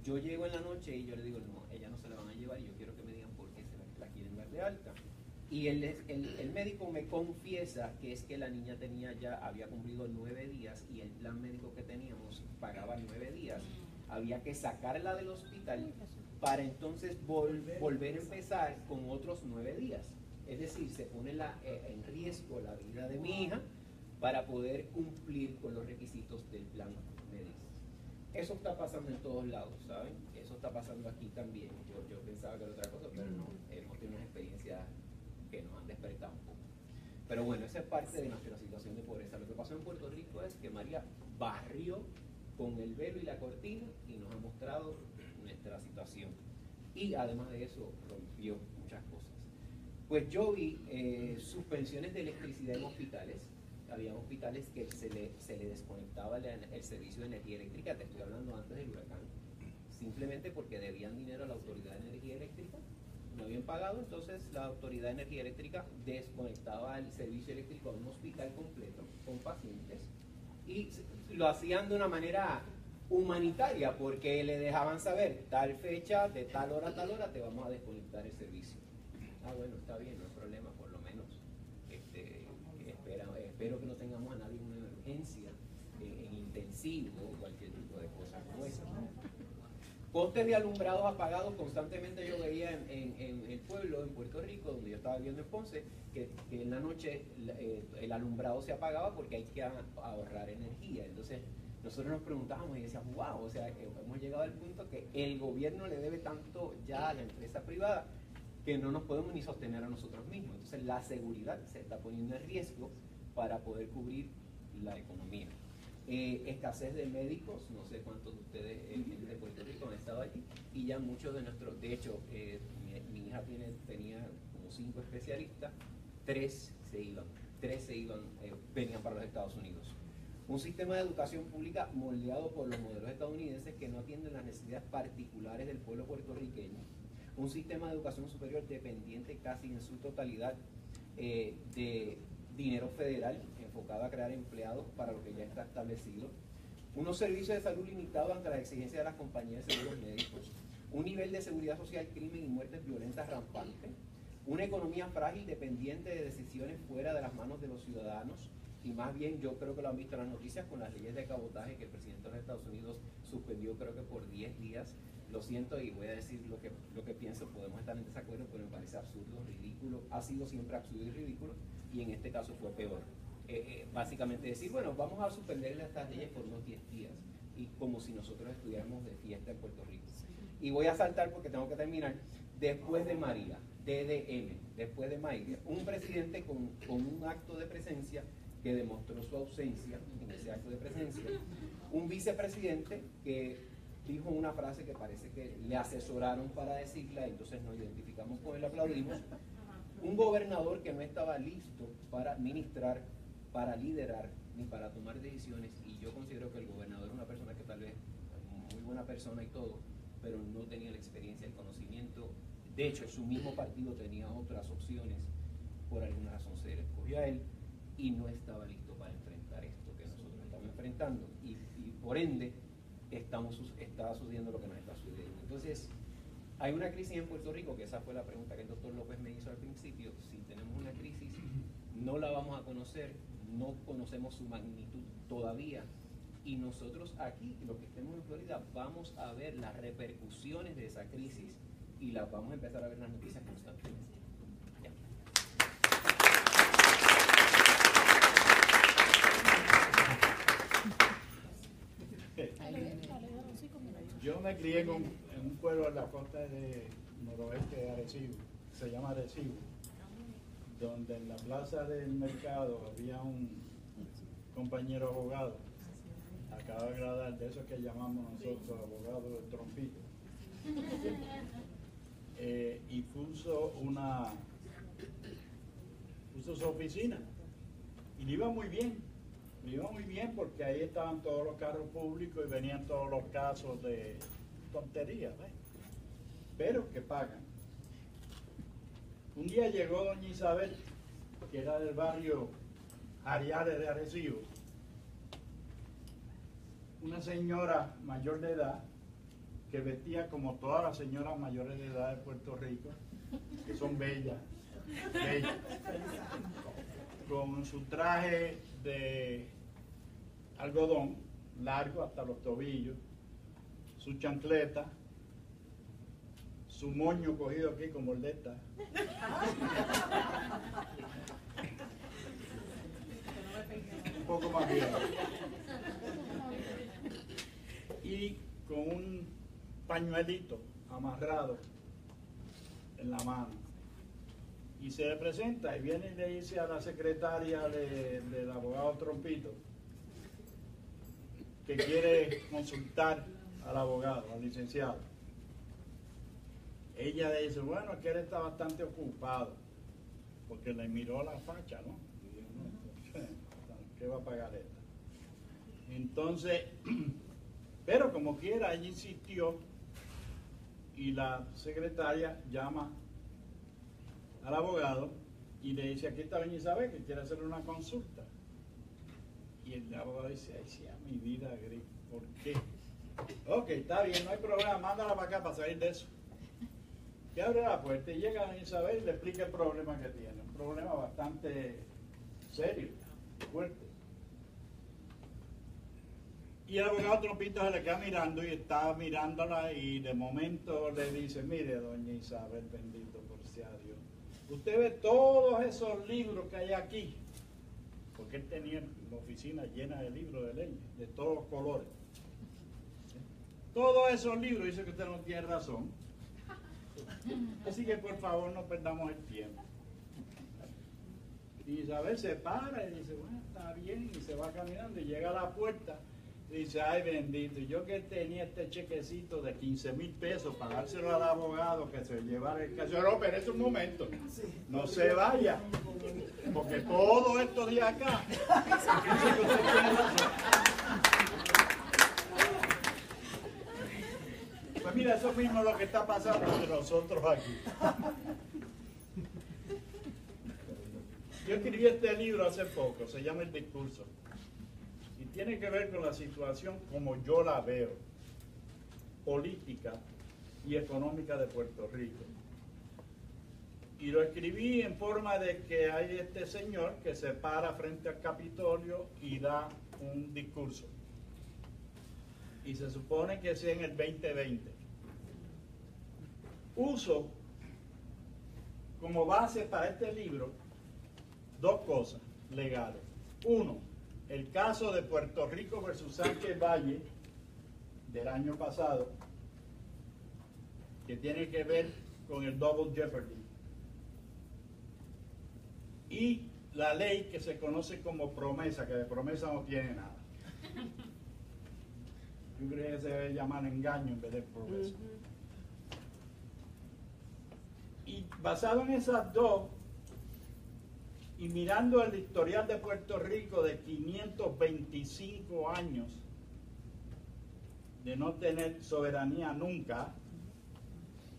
Yo llego en la noche y yo le digo, no, ella no se la van a llevar y yo quiero que me digan por qué se la quieren dar de alta. Y el médico me confiesa que es que la niña había cumplido 9 días y el plan médico que teníamos pagaba 9 días. Había que sacarla del hospital para entonces volver a empezar con otros 9 días. Es decir, se pone en riesgo la vida de mi hija para poder cumplir con los requisitos del plan médico. Eso está pasando en todos lados, ¿saben? Eso está pasando aquí también. Yo pensaba que era otra cosa, pero no. Hemos tenido una experiencia que nos han despertado un poco. Pero bueno, esa es parte de nuestra situación de pobreza. Lo que pasó en Puerto Rico es que María barrió con el velo y la cortina y nos ha mostrado nuestra situación. Y además de eso, rompió muchas cosas. Pues yo vi suspensiones de electricidad en hospitales. Había hospitales que se le desconectaba el servicio de energía eléctrica, te estoy hablando antes del huracán, simplemente porque debían dinero a la Autoridad de Energía Eléctrica, no habían pagado, entonces la Autoridad de Energía Eléctrica desconectaba el servicio eléctrico a un hospital completo con pacientes y lo hacían de una manera humanitaria porque le dejaban saber tal fecha, de tal hora a tal hora te vamos a desconectar el servicio. Ah, bueno, está bien, no hay problema, por lo menos espero que no tengamos a nadie en una emergencia, en intensivo o cualquier tipo de cosa como esa. Postes de alumbrados apagados constantemente yo veía en el pueblo, en Puerto Rico, donde yo estaba viviendo en Ponce, que en la noche el alumbrado se apagaba porque hay que ahorrar energía. Entonces nosotros nos preguntábamos y decíamos, wow, o sea, hemos llegado al punto que el gobierno le debe tanto ya a la empresa privada que no nos podemos ni sostener a nosotros mismos. Entonces la seguridad se está poniendo en riesgo para poder cubrir la economía. Escasez de médicos, no sé cuántos de ustedes de Puerto Rico han estado allí. y ya muchos de nuestros, de hecho, mi hija tenía como 5 especialistas, 3 se iban, venían para los Estados Unidos. Un sistema de educación pública moldeado por los modelos estadounidenses que no atienden las necesidades particulares del pueblo puertorriqueño. Un sistema de educación superior dependiente casi en su totalidad de dinero federal enfocado a crear empleados para lo que ya está establecido. Unos servicios de salud limitados ante las exigencias de las compañías de seguros médicos. Un nivel de seguridad social, crimen y muertes violentas rampante. Una economía frágil dependiente de decisiones fuera de las manos de los ciudadanos. Y más bien, yo creo que lo han visto en las noticias con las leyes de cabotaje que el presidente de los Estados Unidos suspendió, creo que por 10 días. Lo siento y voy a decir lo que pienso, podemos estar en desacuerdo, pero me parece absurdo, ridículo. Ha sido siempre absurdo y ridículo, y en este caso fue peor. Básicamente decir, bueno, vamos a suspenderle estas leyes por unos 10 días, y como si nosotros estuviéramos de fiesta en Puerto Rico. Y voy a saltar porque tengo que terminar. Después de María, DDM, después de María, un presidente con un acto de presencia que demostró su ausencia en ese acto de presencia, un vicepresidente que dijo una frase que parece que le asesoraron para decirla, entonces nos identificamos con él, aplaudimos, un gobernador que no estaba listo para administrar, para liderar, ni para tomar decisiones, y yo considero que el gobernador es una persona que tal vez, muy buena persona y todo, pero no tenía la experiencia, el conocimiento. De hecho, su mismo partido tenía otras opciones, por alguna razón se le escogió a él, y no estaba listo para enfrentar esto que nosotros estamos enfrentando, y por ende está sucediendo lo que nos está sucediendo. Entonces, hay una crisis en Puerto Rico, que esa fue la pregunta que el doctor López me hizo al principio. Si tenemos una crisis, no la vamos a conocer, no conocemos su magnitud todavía, y nosotros aquí, los que estemos en Florida, vamos a ver las repercusiones de esa crisis y las vamos a empezar a ver en las noticias constantemente. Yo me crié en un pueblo en la costa de noroeste de Arecibo, se llama Arecibo, donde en la plaza del mercado había un compañero abogado, acaba de graduar, de esos que llamamos nosotros abogados de trompito, y puso su oficina, y le iba muy bien. Me iba muy bien porque ahí estaban todos los carros públicos y venían todos los casos de tonterías, ¿ves? Pero que pagan. Un día llegó doña Isabel, que era del barrio Ariales de Arecibo, una señora mayor de edad que vestía como todas las señoras mayores de edad de Puerto Rico, que son bellas, con su traje de algodón largo hasta los tobillos, su chancleta, su moño cogido aquí como el de esta, un poco más bien, y con un pañuelito amarrado en la mano. Y se le presenta y viene y le dice a la secretaria del abogado Trompito que quiere consultar al abogado, al licenciado. Ella le dice, bueno, es que él está bastante ocupado, porque le miró la facha, ¿no? Y dijo, no, ¿qué va a pagar esta? Entonces, pero como quiera, ella insistió y la secretaria llama al abogado y le dice, aquí está doña Isabel que quiere hacer una consulta. Y el abogado dice, ay, sí, a mi vida gris, ¿por qué? Ok, está bien, no hay problema, mándala para acá para salir de eso. Y abre la puerta y llega doña Isabel y le explica el problema que tiene, un problema bastante serio, fuerte. Y el abogado Trompito se le queda mirando y está mirándola y de momento le dice, mire doña Isabel, bendito por sea Dios, usted ve todos esos libros que hay aquí, porque él tenía la oficina llena de libros de leyes, de todos los colores. Todos esos libros, dice que usted no tiene razón. Así que por favor no perdamos el tiempo. Y Isabel se para y dice, bueno, está bien, y se va caminando y llega a la puerta. Dice, ay bendito, yo que tenía este chequecito de 15,000 pesos para dárselo al abogado que se llevara el caso. No, pero es un momento, no se vaya, porque todo esto de acá, fíjese que usted tiene razón. Pues mira, eso mismo es lo que está pasando entre nosotros aquí. Yo escribí este libro hace poco, se llama El Discurso. Y tiene que ver con la situación como yo la veo, política y económica de Puerto Rico. Y lo escribí en forma de que hay este señor que se para frente al Capitolio y da un discurso. Y se supone que sea en el 2020. Uso como base para este libro dos cosas legales. Uno, el caso de Puerto Rico versus Sánchez Valle del año pasado, que tiene que ver con el Double Jeopardy. Y la ley que se conoce como promesa, que de promesa no tiene nada. Yo creo que se debe llamar engaño en vez de promesa. Y basado en esas dos, y mirando el historial de Puerto Rico de 525 años de no tener soberanía nunca,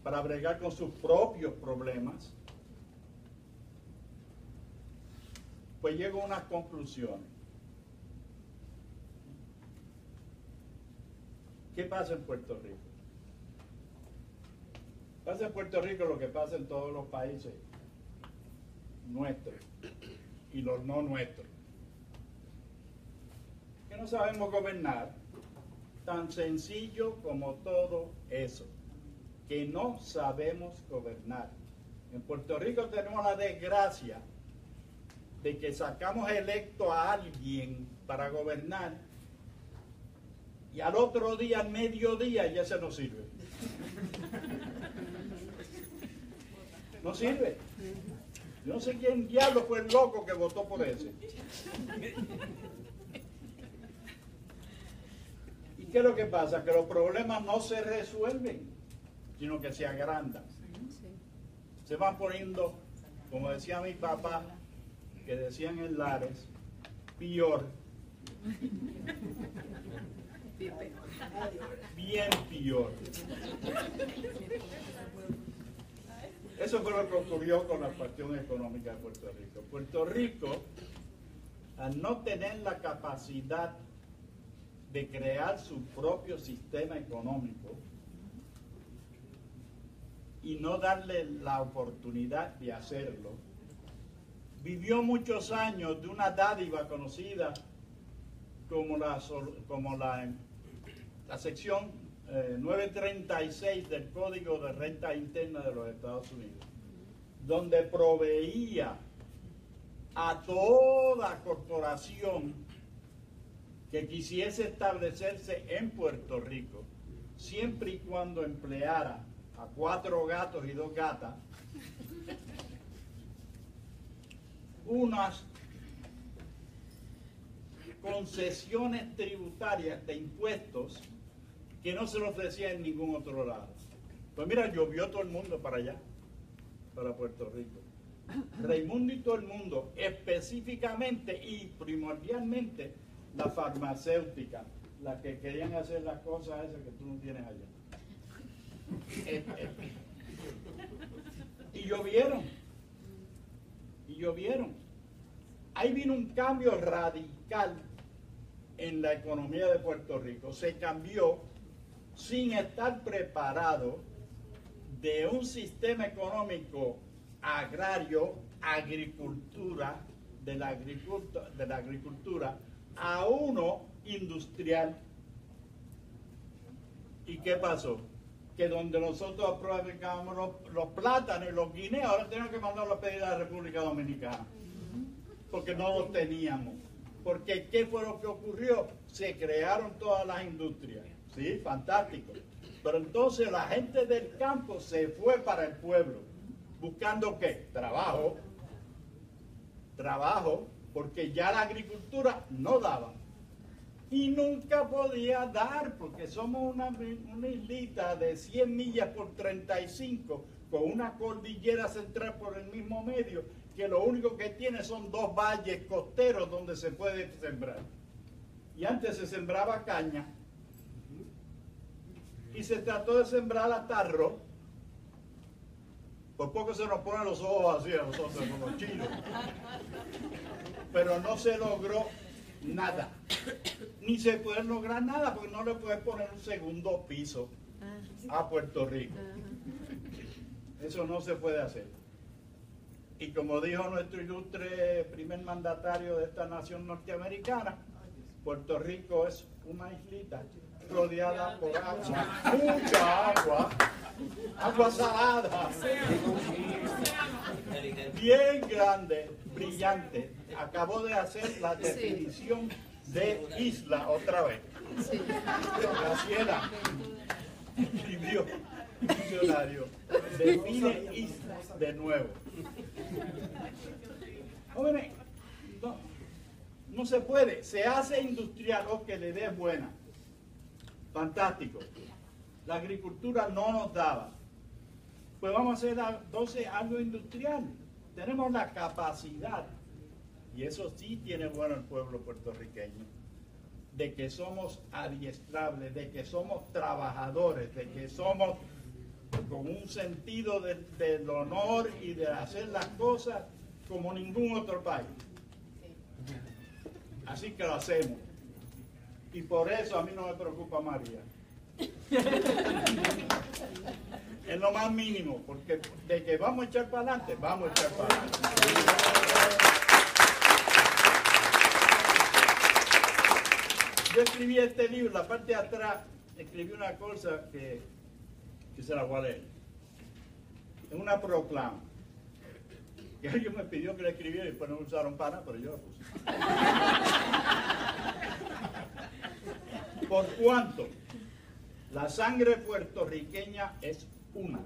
para bregar con sus propios problemas, pues llego a unas conclusiones. ¿Qué pasa en Puerto Rico? Pasa en Puerto Rico lo que pasa en todos los países nuestros y los no nuestros. Que no sabemos gobernar, tan sencillo como todo eso, que no sabemos gobernar. En Puerto Rico tenemos la desgracia de que sacamos electo a alguien para gobernar y al otro día, al mediodía, ya se nos sirve. No sirve. Yo no sé quién diablo fue el loco que votó por ese. ¿Y qué es lo que pasa? Que los problemas no se resuelven, sino que se agrandan. Se van poniendo, como decía mi papá, que decían en Lares, peor. Bien peor. Eso fue lo que ocurrió con la cuestión económica de Puerto Rico. Puerto Rico, al no tener la capacidad de crear su propio sistema económico y no darle la oportunidad de hacerlo, vivió muchos años de una dádiva conocida como la sección 936 del Código de Renta Interna de los Estados Unidos, donde proveía a toda corporación que quisiese establecerse en Puerto Rico, siempre y cuando empleara a 4 gatos y 2 gatas, unas concesiones tributarias de impuestos que no se lo ofrecía en ningún otro lado. Pues mira, llovió todo el mundo para allá, para Puerto Rico. Raimundo y todo el mundo, específicamente y primordialmente la farmacéutica, las que querían hacer las cosas esas que tú no tienes allá. Y llovieron. Ahí vino un cambio radical en la economía de Puerto Rico. Se cambió sin estar preparado de un sistema económico agrario, de la agricultura a uno industrial. ¿Y qué pasó? Que donde nosotros aprovechábamos los plátanos y los guineos, ahora tenemos que mandarlos a pedir a la República Dominicana, porque no los teníamos. Porque ¿qué fue lo que ocurrió? Se crearon todas las industrias. Sí, fantástico. Pero entonces la gente del campo se fue para el pueblo, buscando ¿qué? Trabajo, porque ya la agricultura no daba. y nunca podía dar, porque somos una islita de 100 millas por 35, con una cordillera central por el mismo medio, que lo único que tiene son 2 valles costeros donde se puede sembrar. Y antes se sembraba caña, y se trató de sembrar arroz. Por poco se nos ponen los ojos así a nosotros como los chinos. Pero no se logró nada. Ni se puede lograr nada porque no le puedes poner un segundo piso a Puerto Rico. Eso no se puede hacer. Y como dijo nuestro ilustre primer mandatario de esta nación norteamericana, Puerto Rico es una islita rodeada por agua, mucha agua, agua salada, bien grande, brillante. Acabo de hacer la definición de isla otra vez. Graciela escribió un diccionario, define isla de nuevo. Jóvenes, no se puede, se hace industrial o que le dé buena. Fantástico. La agricultura no nos daba. Pues vamos a hacer entonces algo industrial. Tenemos la capacidad, y eso sí tiene bueno el pueblo puertorriqueño, de que somos adiestrables, de que somos trabajadores, de que somos con un sentido del honor y de hacer las cosas como ningún otro país. Así que lo hacemos. Y por eso a mí no me preocupa María. Es lo más mínimo, porque de que vamos a echar para adelante, vamos a echar para adelante. Yo escribí este libro, la parte de atrás, escribí una cosa que se la voy a leer. Es una proclama. Que alguien me pidió que la escribiera y después no usaron para nada, pero yo la puse. Por cuanto la sangre puertorriqueña es una.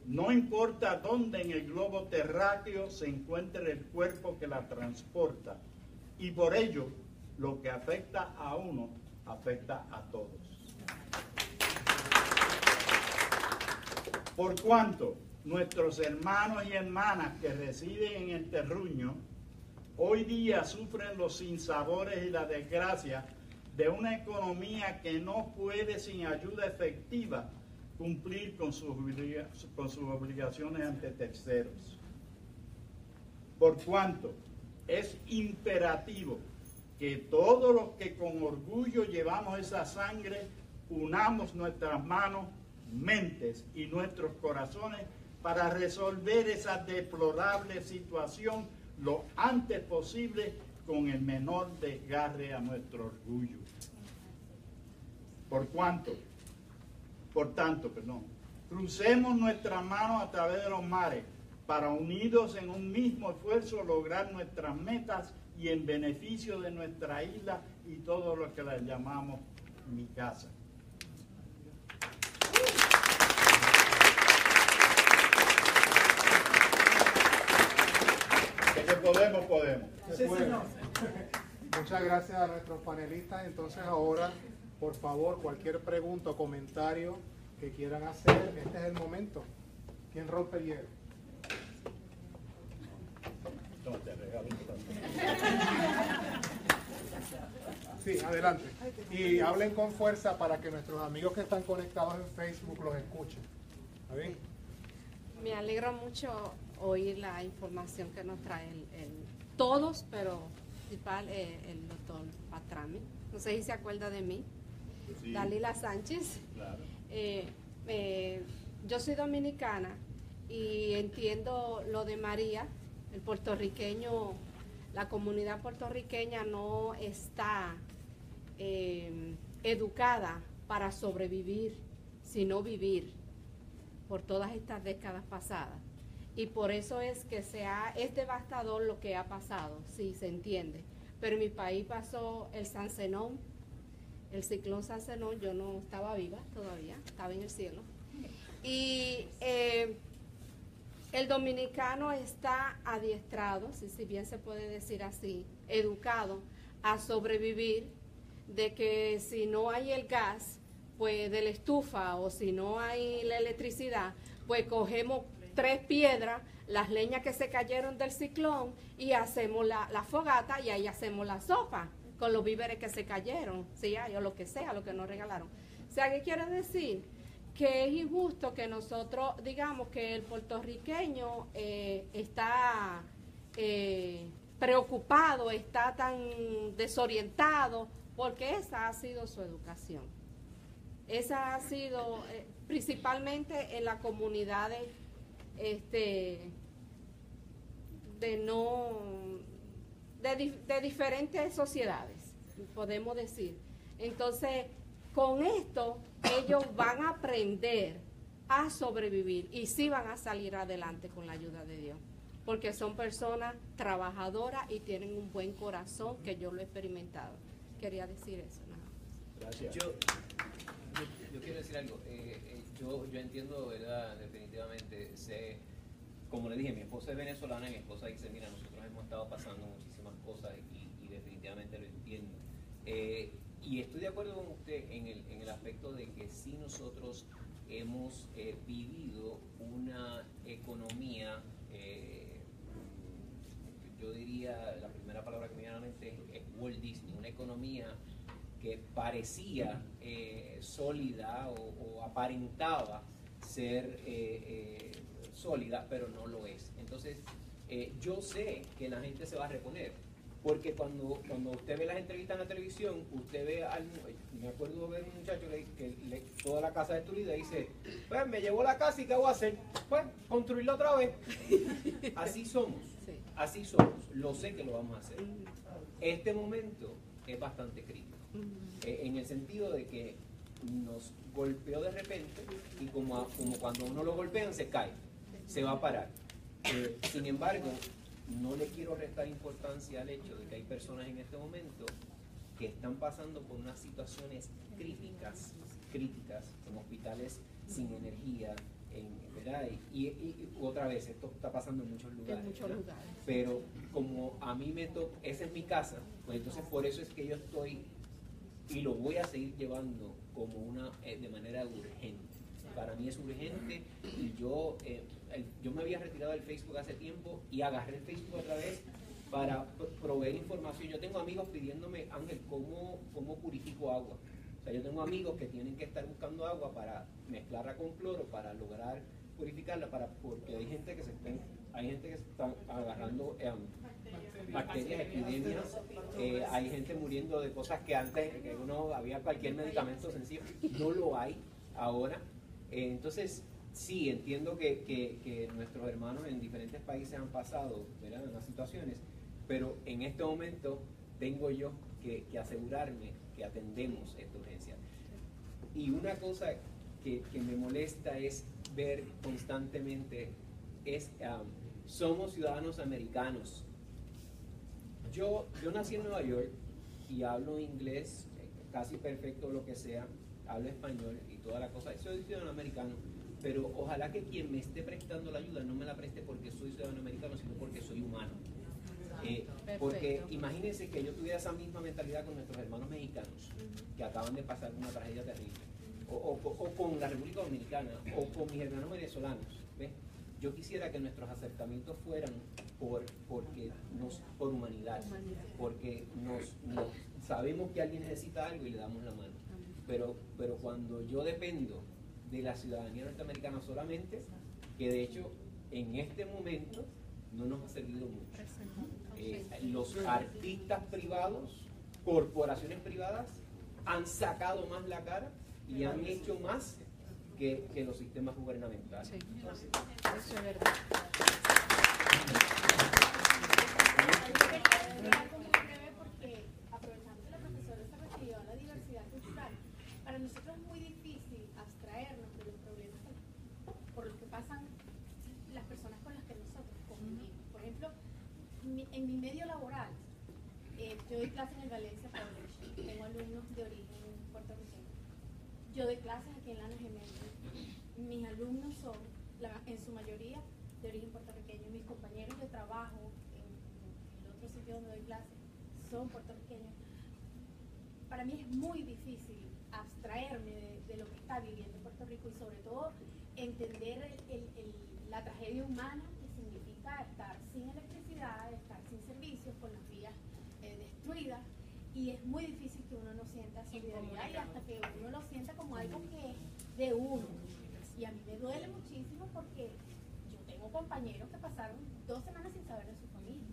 No importa dónde en el globo terráqueo se encuentre el cuerpo que la transporta. Y por ello, lo que afecta a uno, afecta a todos. Por cuanto nuestros hermanos y hermanas que residen en el terruño, hoy día sufren los sinsabores y la desgracia de una economía que no puede sin ayuda efectiva cumplir con sus obligaciones ante terceros. Por cuanto es imperativo que todos los que con orgullo llevamos esa sangre unamos nuestras manos, mentes y nuestros corazones para resolver esa deplorable situación lo antes posible con el menor desgarre a nuestro orgullo. Por tanto, crucemos nuestras manos a través de los mares para unidos en un mismo esfuerzo lograr nuestras metas y en beneficio de nuestra isla y todo lo que la llamamos mi casa. Que podemos. Sí, señor. Muchas gracias a nuestros panelistas. Entonces ahora, por favor, cualquier pregunta o comentario que quieran hacer, este es el momento. ¿Quién rompe el hielo? Sí, adelante. Y hablen con fuerza para que nuestros amigos que están conectados en Facebook los escuchen. ¿Está bien? Me alegra mucho oír la información que nos trae todos, pero principal el doctor Pastrami. No sé si se acuerda de mí. Sí. Dalila Sánchez. Claro. Yo soy dominicana y entiendo lo de María. El puertorriqueño, la comunidad puertorriqueña no está educada para sobrevivir, sino vivir por todas estas décadas pasadas. Y por eso es que es devastador lo que ha pasado, sí, se entiende. Pero en mi país pasó el San Zenón, el ciclón San Zenón, yo no estaba viva todavía, estaba en el cielo. Y el dominicano está adiestrado, si bien se puede decir así, educado a sobrevivir de que si no hay el gas, pues de la estufa, o si no hay la electricidad, pues cogemos 3 piedras, las leñas que se cayeron del ciclón, y hacemos la fogata, y ahí hacemos la sopa con los víveres que se cayeron, si hay, o lo que sea, lo que nos regalaron. O sea, ¿qué quiere decir? Que es injusto que nosotros digamos que el puertorriqueño está preocupado, está tan desorientado, porque esa ha sido su educación. Esa ha sido principalmente en las comunidades de diferentes sociedades, podemos decir. Entonces, con esto ellos van a aprender a sobrevivir y sí van a salir adelante con la ayuda de Dios, porque son personas trabajadoras y tienen un buen corazón, que yo lo he experimentado. Quería decir eso, nada más. Gracias. Yo quiero decir algo. Yo entiendo, ¿verdad? Definitivamente, sé, como le dije, mi esposa es venezolana y mi esposa dice, mira, nosotros hemos estado pasando muchísimas cosas y definitivamente lo entiendo. Y estoy de acuerdo con usted en el aspecto de que sí nosotros hemos vivido una economía, yo diría, la primera palabra que me viene a la mente es Walt Disney, una economía que parecía sólida o aparentaba ser sólida, pero no lo es. Entonces, yo sé que la gente se va a reponer, porque cuando usted ve las entrevistas en la televisión, usted ve me acuerdo de ver un muchacho que toda la casa destruida y dice, pues me llevó la casa y ¿qué voy a hacer? Pues construirla otra vez. Así somos, así somos. Lo sé que lo vamos a hacer. Este momento es bastante crítico, en el sentido de que nos golpeó de repente y como cuando uno lo golpean se cae, se va a parar. Sin embargo, no le quiero restar importancia al hecho de que hay personas en este momento que están pasando por unas situaciones críticas en hospitales sin energía, ¿verdad? Y otra vez, esto está pasando en muchos lugares. Pero como a mí me toca, esa es mi casa, pues entonces por eso es que yo estoy y lo voy a seguir llevando como de manera urgente. Para mí es urgente y yo me había retirado del Facebook hace tiempo y agarré el Facebook otra vez para proveer información. Yo tengo amigos pidiéndome, Ángel, ¿cómo purifico agua? O sea, yo tengo amigos que tienen que estar buscando agua para mezclarla con cloro para lograr purificarla, porque hay gente que se están agarrando bacterias, epidemias, hay gente muriendo de cosas que antes que uno había cualquier medicamento sencillo, no lo hay ahora. Entonces, sí, entiendo que nuestros hermanos en diferentes países han pasado, ¿verdad?, en las situaciones, pero en este momento tengo yo que asegurarme que atendemos esta urgencia. Y una cosa que me molesta es ver constantemente, somos ciudadanos americanos. Yo nací en Nueva York y hablo inglés casi perfecto, lo que sea, hablo español y toda la cosa. Soy ciudadano americano, pero ojalá que quien me esté prestando la ayuda no me la preste porque soy ciudadano americano, sino porque soy humano. Porque imagínense que yo tuviera esa misma mentalidad con nuestros hermanos mexicanos que acaban de pasar una tragedia terrible, o con la República Dominicana, o con mis hermanos venezolanos. ¿Ves? Yo quisiera que nuestros acercamientos fueran por humanidad, porque sabemos que alguien necesita algo y le damos la mano. Pero cuando yo dependo de la ciudadanía norteamericana solamente, que de hecho en este momento no nos ha servido mucho. Los artistas privados, corporaciones privadas, han sacado más la cara y han hecho más que los sistemas gubernamentales. Sí, eso es verdad. Porque aprovechando que la profesora se refirió a la diversidad cultural, para nosotros es muy difícil abstraernos de los problemas por los que pasan las personas con las que nosotros convivimos. Por ejemplo, en mi medio laboral, yo doy clases en el Valencia College, tengo alumnos de origen puertorriqueño. Yo doy clases aquí en la Gemelas. Mis alumnos son, en su mayoría, de origen puertorriqueño. Mis compañeros de trabajo en el otro sitio donde doy clases son puertorriqueños. para mí es muy difícil abstraerme de lo que está viviendo Puerto Rico y sobre todo entender la tragedia humana que significa estar sin electricidad, estar sin servicios, con las vías destruidas, y es muy difícil que uno no sienta solidaridad y hasta que uno lo sienta como algo que es de uno. Y a mí me duele muchísimo porque yo tengo compañeros que pasaron 2 semanas sin saber de su familia.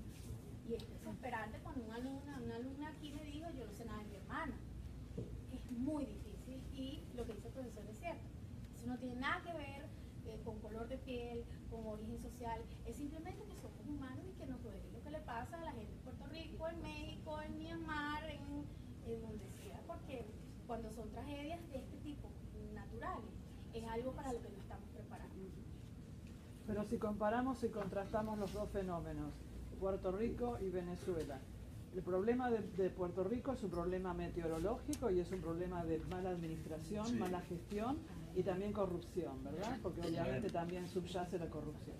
Y es desesperante cuando una alumna aquí me dijo, yo no sé nada de mi hermana. Es muy difícil y lo que dice el profesor es cierto. Eso no tiene nada que ver con color de piel, con origen social. Es simplemente que somos humanos y que nos duele lo que le pasa a la gente en Puerto Rico, en México, en Myanmar, en donde sea, porque cuando son tragedias de este tipo, naturales, es algo para lo que no estamos preparados. Pero si comparamos y contrastamos los dos fenómenos, Puerto Rico y Venezuela, el problema de Puerto Rico es un problema meteorológico y es un problema de mala administración, Sí. mala gestión y también corrupción, ¿verdad? Porque obviamente también subyace la corrupción.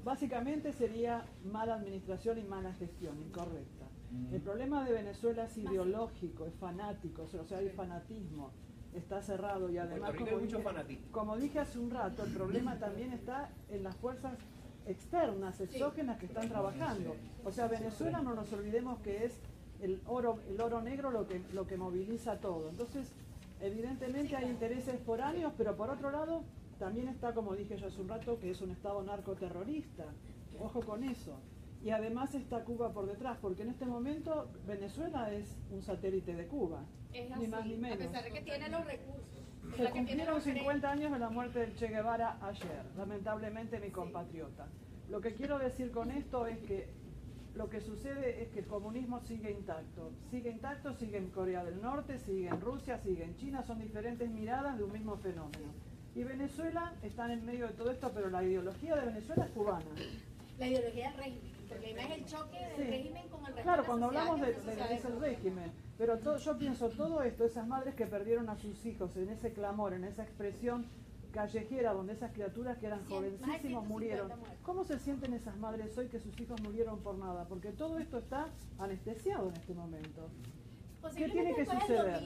Básicamente sería mala administración y mala gestión, incorrecta. El problema de Venezuela es ideológico, es fanático, o sea, hay fanatismo, está cerrado y además, Puerto Rico hay mucho fanatismo. como dije hace un rato, el problema también está en las fuerzas externas, exógenas que están trabajando. O sea, Venezuela, no nos olvidemos que es el oro negro lo que moviliza todo. Entonces, evidentemente hay intereses foráneos, pero por otro lado, también está, como dije yo hace un rato, que es un estado narcoterrorista. Ojo con eso. Y además está Cuba por detrás, porque en este momento Venezuela es un satélite de Cuba. Es Ni más así, ni menos. a pesar de que tiene los recursos. Es Se la que tiene cumplieron los 50 años de la muerte del Che Guevara ayer, lamentablemente mi compatriota. Lo que quiero decir con esto es que lo que sucede es que el comunismo sigue intacto, sigue en Corea del Norte, sigue en Rusia, sigue en China, son diferentes miradas de un mismo fenómeno. Y Venezuela está en medio de todo esto, pero la ideología de Venezuela es cubana. La ideología del régimen. El problema es el choque del Sí. régimen con el resto Claro, de la cuando sociedad, hablamos que de es una sociedad es el régimen, pero yo pienso todo esto, esas madres que perdieron a sus hijos en ese clamor, en esa expresión callejera donde esas criaturas que eran Más de jovencísimos 150 murieron. muertos. ¿Cómo se sienten esas madres hoy que sus hijos murieron por nada? Porque todo esto está anestesiado en este momento. ¿Qué tiene que suceder?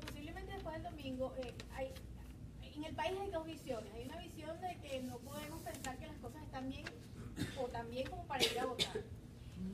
Posiblemente después del domingo, en el país hay dos visiones. Hay una visión de que no podemos pensar que las cosas están bien o tan bien como para ir a votar.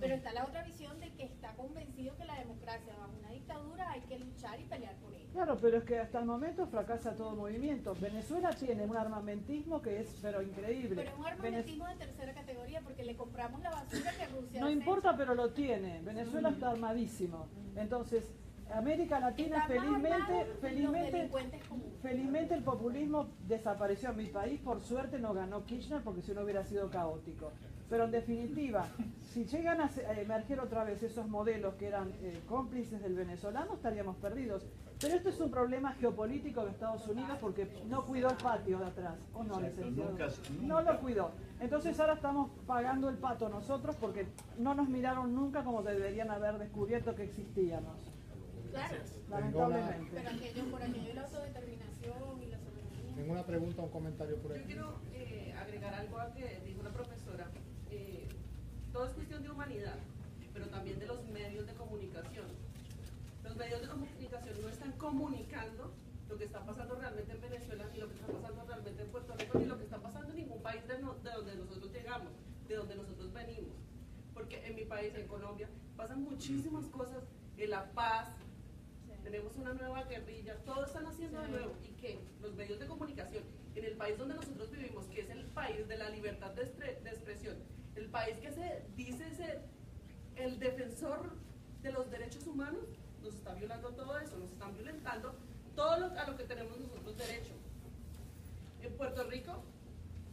Pero está la otra visión de que está convencido que la democracia bajo una dictadura hay que luchar y pelear por ella. Claro, pero es que hasta el momento fracasa todo movimiento. Venezuela tiene un armamentismo que es pero increíble. Pero es un armamentismo de tercera categoría porque le compramos la basura que Rusia No desecha. importa, pero lo tiene. Venezuela está armadísimo. Entonces, América Latina Está más armado que los delincuentes comunes. felizmente el populismo desapareció en mi país. Por suerte no ganó Kirchner porque si no hubiera sido caótico. Pero en definitiva, si llegan a emerger otra vez esos modelos que eran cómplices del venezolano, estaríamos perdidos. Pero esto es un problema geopolítico de Estados Unidos porque no cuidó el patio de atrás. ¿O no, Exacto, licenciado? nunca. No lo cuidó. Entonces ahora estamos pagando el pato nosotros porque no nos miraron nunca como deberían haber descubierto que existíamos. Claro, Lamentablemente. pero aquello por aquello de la autodeterminación y la soberanía. Tengo una pregunta, un comentario por Yo aquí. quiero agregar algo a que dijo la profesora. Todo es cuestión de humanidad, pero también de los medios de comunicación. Los medios de comunicación no están comunicando lo que está pasando realmente en Venezuela, ni lo que está pasando realmente en Puerto Rico, ni lo que está pasando en ningún país de donde nosotros llegamos, de donde nosotros venimos. Porque en mi país, en Colombia, pasan muchísimas cosas, en La Paz, tenemos una nueva guerrilla, todo están haciendo de nuevo. ¿Y qué? Los medios de comunicación, en el país donde nosotros vivimos, que es el país de la libertad de expresión, el país que se dice ser el defensor de los derechos humanos, nos está violando todo eso, nos están violentando todo a lo que tenemos nosotros derecho. En Puerto Rico,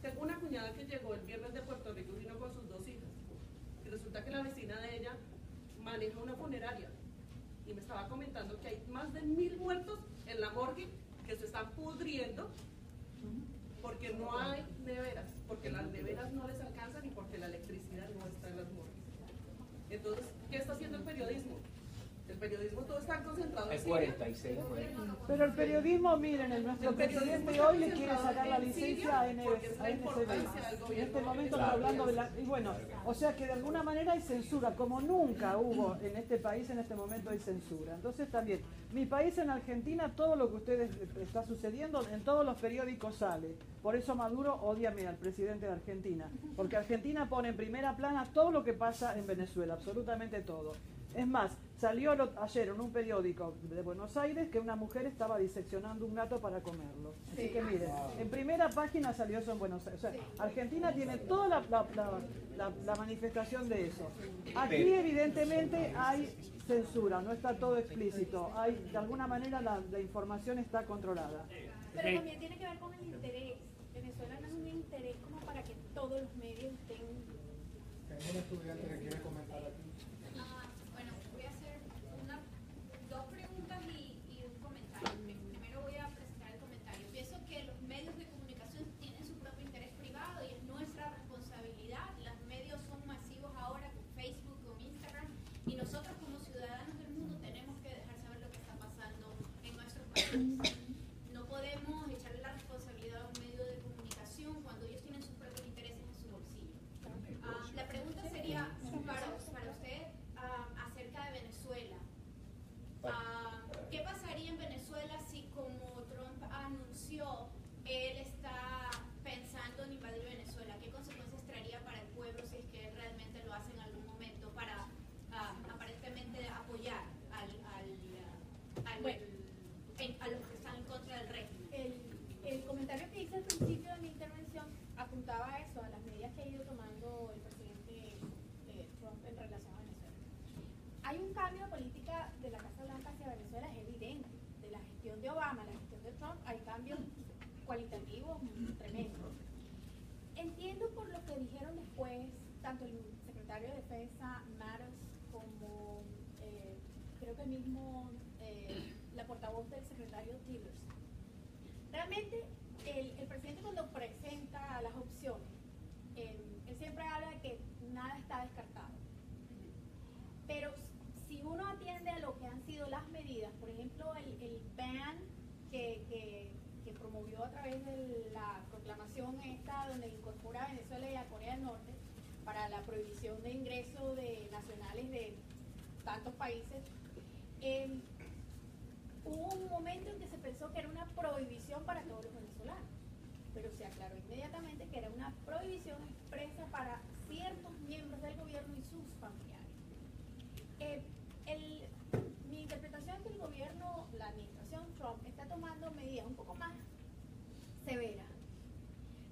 tengo una cuñada que llegó el viernes de Puerto Rico y vino con sus 2 hijas. Y resulta que la vecina de ella maneja una funeraria. Y me estaba comentando que hay más de 1000 muertos en la morgue que se están pudriendo porque no hay neveras, porque las neveras no les alcanzan y porque la electricidad no está en las morgues. Entonces, ¿qué está haciendo el periodismo? El periodismo todo está concentrado en El Siria. 46 fue. Pero el periodismo, miren, nuestro El periodismo presidente está hoy le quiere concentrado sacar la en licencia Siria a NBC, porque es la importancia del En gobierno este momento en está hablando de la... Siria. Y bueno, o sea que de alguna manera hay censura, como nunca hubo en este país, en este momento hay censura. Entonces también, mi país en Argentina, todo lo que ustedes está sucediendo, en todos los periódicos sale. Por eso Maduro odia al presidente de Argentina, porque Argentina pone en primera plana todo lo que pasa en Venezuela, absolutamente todo. Es más, salió ayer en un periódico de Buenos Aires que una mujer estaba diseccionando un gato para comerlo. Así que miren, en primera página salió eso en Buenos Aires. O sea, Argentina tiene toda la manifestación de eso. Aquí evidentemente hay censura, no está todo explícito. Hay, de alguna manera la información está controlada. Pero también tiene que ver con el interés. Venezuela no es un interés como para que todos los medios estén... Tenemos un estudiante que quiere comentar aquí. Bueno, voy a hacer dos preguntas y un comentario. Primero voy a presentar el comentario. Pienso que los medios de comunicación tienen su propio interés privado y es nuestra responsabilidad. Los medios son masivos ahora con Facebook, con Instagram, y nosotros como ciudadanos del mundo tenemos que dejar saber lo que está pasando en nuestros países. No podemos echarle la responsabilidad a un medio de comunicación cuando ellos tienen sus propios intereses en su bolsillo. La pregunta sería para usted acerca de Venezuela. ¿Qué pasaría en Venezuela si, como Trump anunció, él está pensando en invadir Venezuela? ¿Qué consecuencias traería para el pueblo si es que realmente lo hace en algún momento para aparentemente apoyar a los que están en contra del régimen? El comentario que hice al principio de mi intervención apuntaba a eso, a las medidas que ha ido tomando el presidente Trump en relación a Venezuela. Hay un cambio de política de la Casa Blanca hacia Venezuela, es evidente. De la gestión de Obama a la gestión de Trump hay cambios cualitativos tremendos. Entiendo por lo que dijeron después, tanto el secretario de Defensa, Mattis, como creo que mismo la portavoz del secretario Tillerson. Realmente, el presidente cuando presenta las opciones, él siempre habla de que nada está descartado. Pero si uno atiende a lo que han sido las medidas, por ejemplo, el ban que promovió a través de la proclamación esta, donde incorpora a Venezuela y a Corea del Norte, para la prohibición de ingreso de nacionales de tantos países, hubo un momento en que se pensó que era una prohibición para todos los venezolanos, pero se aclaró inmediatamente que era una prohibición expresa para ciertos miembros del gobierno y sus familiares. Mi interpretación es que el gobierno, la administración Trump, está tomando medidas un poco más severas,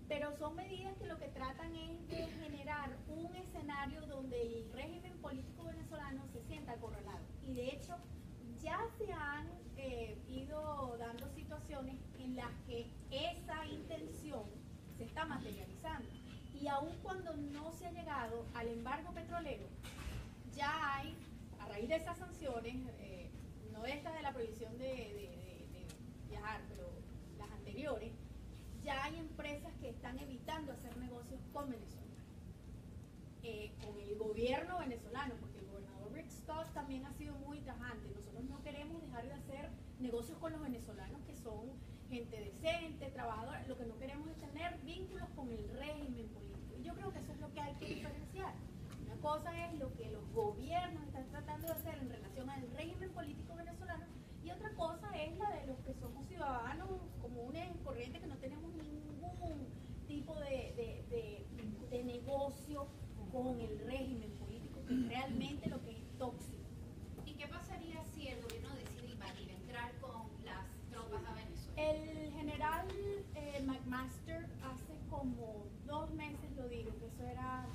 pero son medidas que lo que tratan es de generar un escenario donde el régimen político venezolano se sienta acorralado. Y de hecho, ya se han ido dando situaciones en las que esa intención se está materializando. Y aun cuando no se ha llegado al embargo petrolero, ya hay, a raíz de esas sanciones, no esta de la prohibición de viajar, pero las anteriores, ya hay empresas que están evitando hacer negocios con Venezuela, con el gobierno venezolano, porque el gobernador Rick Scott también ha sido muy tajante. Nosotros no queremos dejar de hacer negocios con los venezolanos, que son gente decente, trabajadora. Lo que no queremos es tener vínculos con el régimen político. Y yo creo que eso es lo que hay que diferenciar. Una cosa es lo que los gobiernos están tratando de hacer en relación al régimen político venezolano, y otra cosa es la de los que somos ciudadanos comunes, corrientes, que no tenemos ningún tipo de negocio con el régimen político, que es realmente lo que es tóxico. ¿Y qué pasaría si el gobierno decide invadir, entrar con las tropas a Venezuela? El general McMaster hace como 2 meses lo dijo, que eso era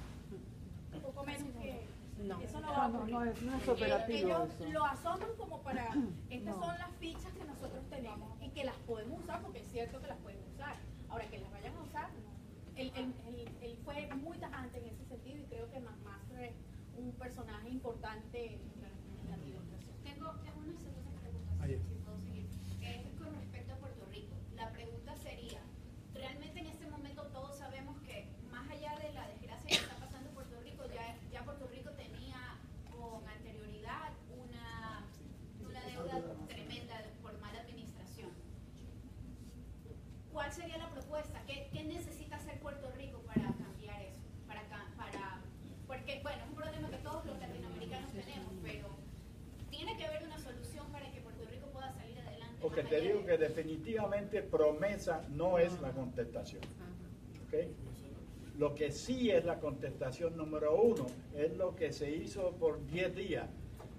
un poco menos que... No. Eso no va a ocurrir. No es operativo Ellos eso. lo asoman como para... Estas son las fichas que nosotros tenemos y que las podemos usar, porque es cierto que las podemos usar. Ahora, que las vayan a usar, no. Él fue muy tajante en ese sentido, y creo que McMaster es un personaje importante en la administración. Tengo una segunda pregunta, si puedo seguir, que es con respecto a Puerto Rico. La pregunta sería, realmente en este momento todos sabemos que más allá de la desgracia que está pasando en Puerto Rico, ya Puerto Rico tenía con anterioridad una propuesta. ¿Qué necesita hacer Puerto Rico para cambiar eso? Porque, bueno, es un problema que todos los latinoamericanos tenemos, pero tiene que haber una solución para que Puerto Rico pueda salir adelante. Porque te digo que definitivamente promesa no es la contestación. ¿Okay? Lo que sí es la contestación número 1 es lo que se hizo por 10 días,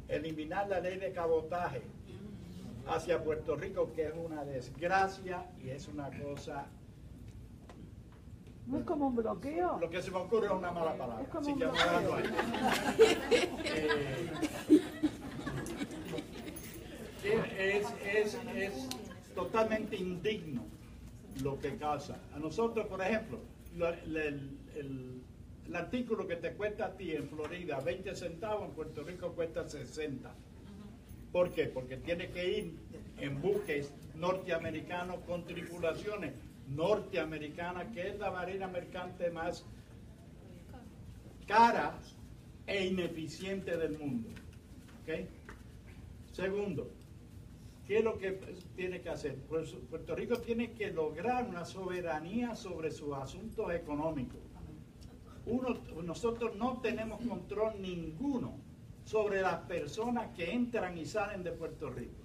eliminar la ley de cabotaje hacia Puerto Rico, que es una desgracia y es una cosa... ¿No es como un bloqueo? Lo que se me ocurre es una mala palabra. Es como Así un que vamos a dejarlo ahí. Es totalmente indigno lo que causa. A nosotros, por ejemplo, el artículo que te cuesta a ti en Florida 20 centavos, en Puerto Rico cuesta 60. ¿Por qué? Porque tiene que ir en buques norteamericanos con tripulaciones norteamericanas, que es la marina mercante más cara e ineficiente del mundo. ¿Okay? Segundo, ¿qué es lo que tiene que hacer? Pues Puerto Rico tiene que lograr una soberanía sobre sus asuntos económicos. Nosotros no tenemos control ninguno sobre las personas que entran y salen de Puerto Rico.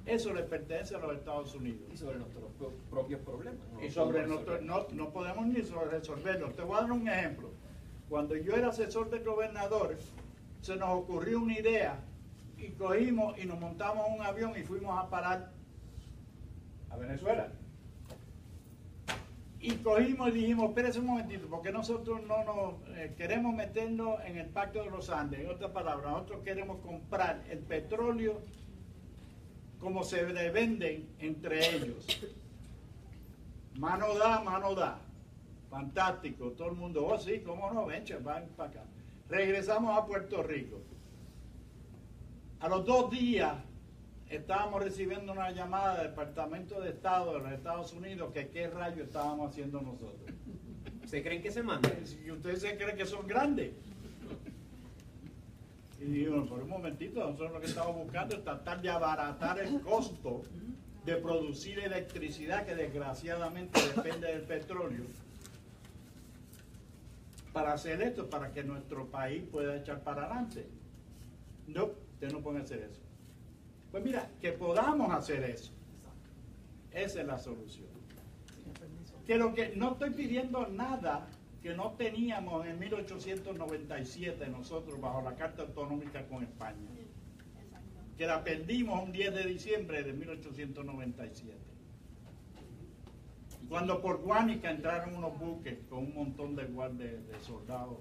Eso le pertenece a los Estados Unidos. Y sobre nuestros propios problemas. Y sobre no podemos ni resolverlo. Te voy a dar un ejemplo. Cuando yo era asesor del gobernador, se nos ocurrió una idea y cogimos y nos montamos en un avión y fuimos a parar a Venezuela. Y cogimos y dijimos, espérese un momentito, porque nosotros no nos queremos meternos en el Pacto de los Andes. En otras palabras, nosotros queremos comprar el petróleo como se le venden entre ellos. Mano da. Fantástico, todo el mundo, oh sí, cómo no, ven, van para acá. Regresamos a Puerto Rico. A los 2 días estábamos recibiendo una llamada del Departamento de Estado de los Estados Unidos que qué rayo estábamos haciendo nosotros. ¿Se creen que se mandan? Y ustedes se creen que son grandes. Y digo, por un momentito, nosotros lo que estamos buscando es tratar de abaratar el costo de producir electricidad, que desgraciadamente depende del petróleo, para hacer esto, para que nuestro país pueda echar para adelante. No, ustedes no pueden hacer eso. Pues mira, que podamos hacer eso. Esa es la solución. Que lo que no estoy pidiendo nada que no teníamos en 1897 nosotros bajo la Carta Autonómica con España, que la perdimos un 10 de diciembre de 1897, cuando por Guánica entraron unos buques con un montón de soldados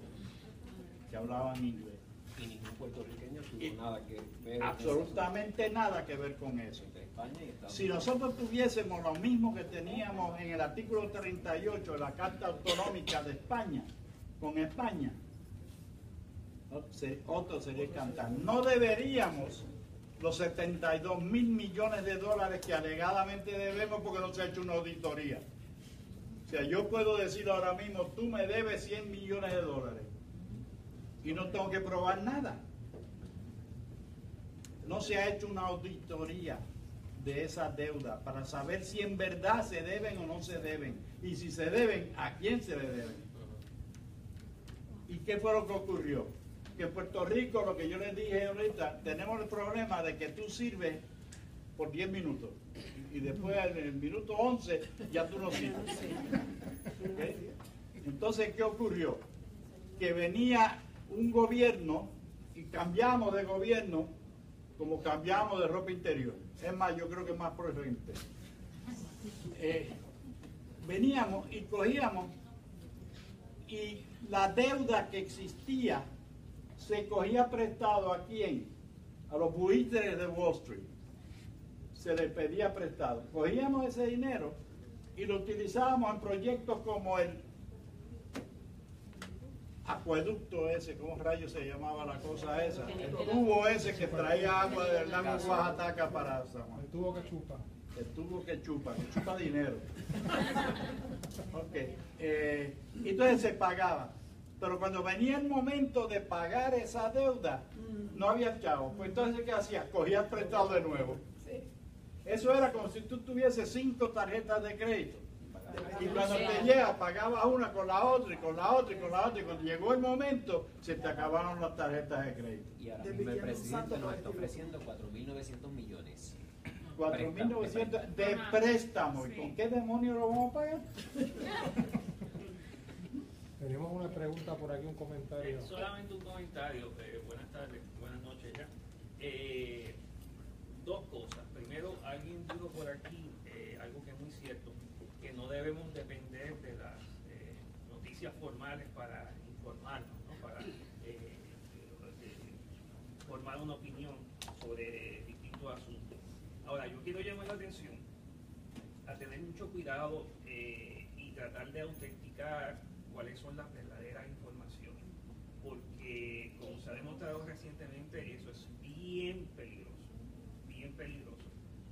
que hablaban inglés. Y ningún puertorriqueño tuvo nada que ver. Absolutamente nada que ver con eso. Entre España y Estados Unidos. Si nosotros tuviésemos lo mismo que teníamos en el artículo 38 de la Carta Autonómica de España, con España, otro sería cantar. No deberíamos los 72 mil millones de dólares que alegadamente debemos porque no se ha hecho una auditoría. O sea, yo puedo decir ahora mismo, tú me debes 100 millones de dólares. Y no tengo que probar nada. No se ha hecho una auditoría de esa deuda para saber si en verdad se deben o no se deben. Y si se deben, ¿a quién se le deben? ¿Y qué fue lo que ocurrió? Que en Puerto Rico, lo que yo les dije ahorita, tenemos el problema de que tú sirves por 10 minutos. Y después en el minuto 11 ya tú no sirves. ¿Okay? Entonces, ¿qué ocurrió? Que venía un gobierno y cambiamos de gobierno como cambiamos de ropa interior. Es más, yo creo que es más prudente. Veníamos y cogíamos y la deuda que existía se cogía prestado ¿a quién? A los buitres de Wall Street. Se les pedía prestado. Cogíamos ese dinero y lo utilizábamos en proyectos como el acueducto ese, ¿cómo rayos se llamaba la cosa esa? El tubo ese que traía agua del lago Oaxaca para San Juan. El tubo que chupa. El tubo que chupa dinero. Ok. Entonces se pagaba. Pero cuando venía el momento de pagar esa deuda, no había chavo. Pues entonces, ¿qué hacía? Cogía prestado de nuevo. Eso era como si tú tuvieses 5 tarjetas de crédito. Y cuando te llega, pagabas una con la otra y con la otra y con la otra. Y cuando llegó el momento, se te acabaron las tarjetas de crédito. Y ahora mismo el presidente nos está ofreciendo 4.900 millones. 4.900 de préstamo. ¿Y con qué demonios lo vamos a pagar? Tenemos una pregunta por aquí, un comentario. Solamente un comentario. Buenas tardes, buenas noches ya. Dos cosas. Primero, alguien dijo por aquí algo que es muy cierto, que no debemos depender de las noticias formales para informarnos, ¿no? Para formar una opinión sobre distintos asuntos. Ahora, yo quiero llamar la atención a tener mucho cuidado y tratar de autenticar cuáles son las verdaderas informaciones, porque como se ha demostrado recientemente, eso es bien peligroso,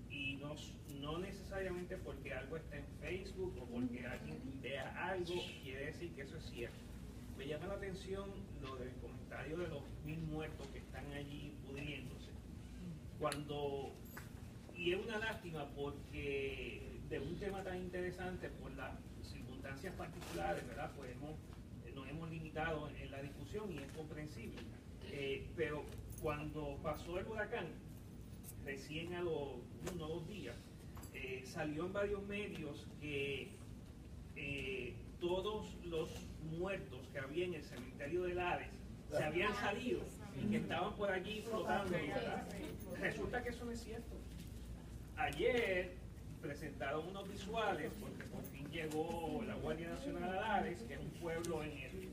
y no necesariamente porque algo está en Facebook o porque alguien vea algo quiere decir que eso es cierto. Me llama la atención lo del comentario de los 1.000 muertos que están allí pudriéndose, y es una lástima porque de un tema tan interesante, por las circunstancias particulares, ¿verdad? Pues nos hemos limitado en la discusión y es comprensible. Pero cuando pasó el huracán, recién a los 1 o 2 días, salió en varios medios que todos los muertos que había en el cementerio de Lares se habían salido y que estaban por allí flotando, ¿verdad? Resulta que eso no es cierto. Ayer presentaron unos visuales porque por fin llegó la Guardia Nacional a Lares, que es un pueblo en el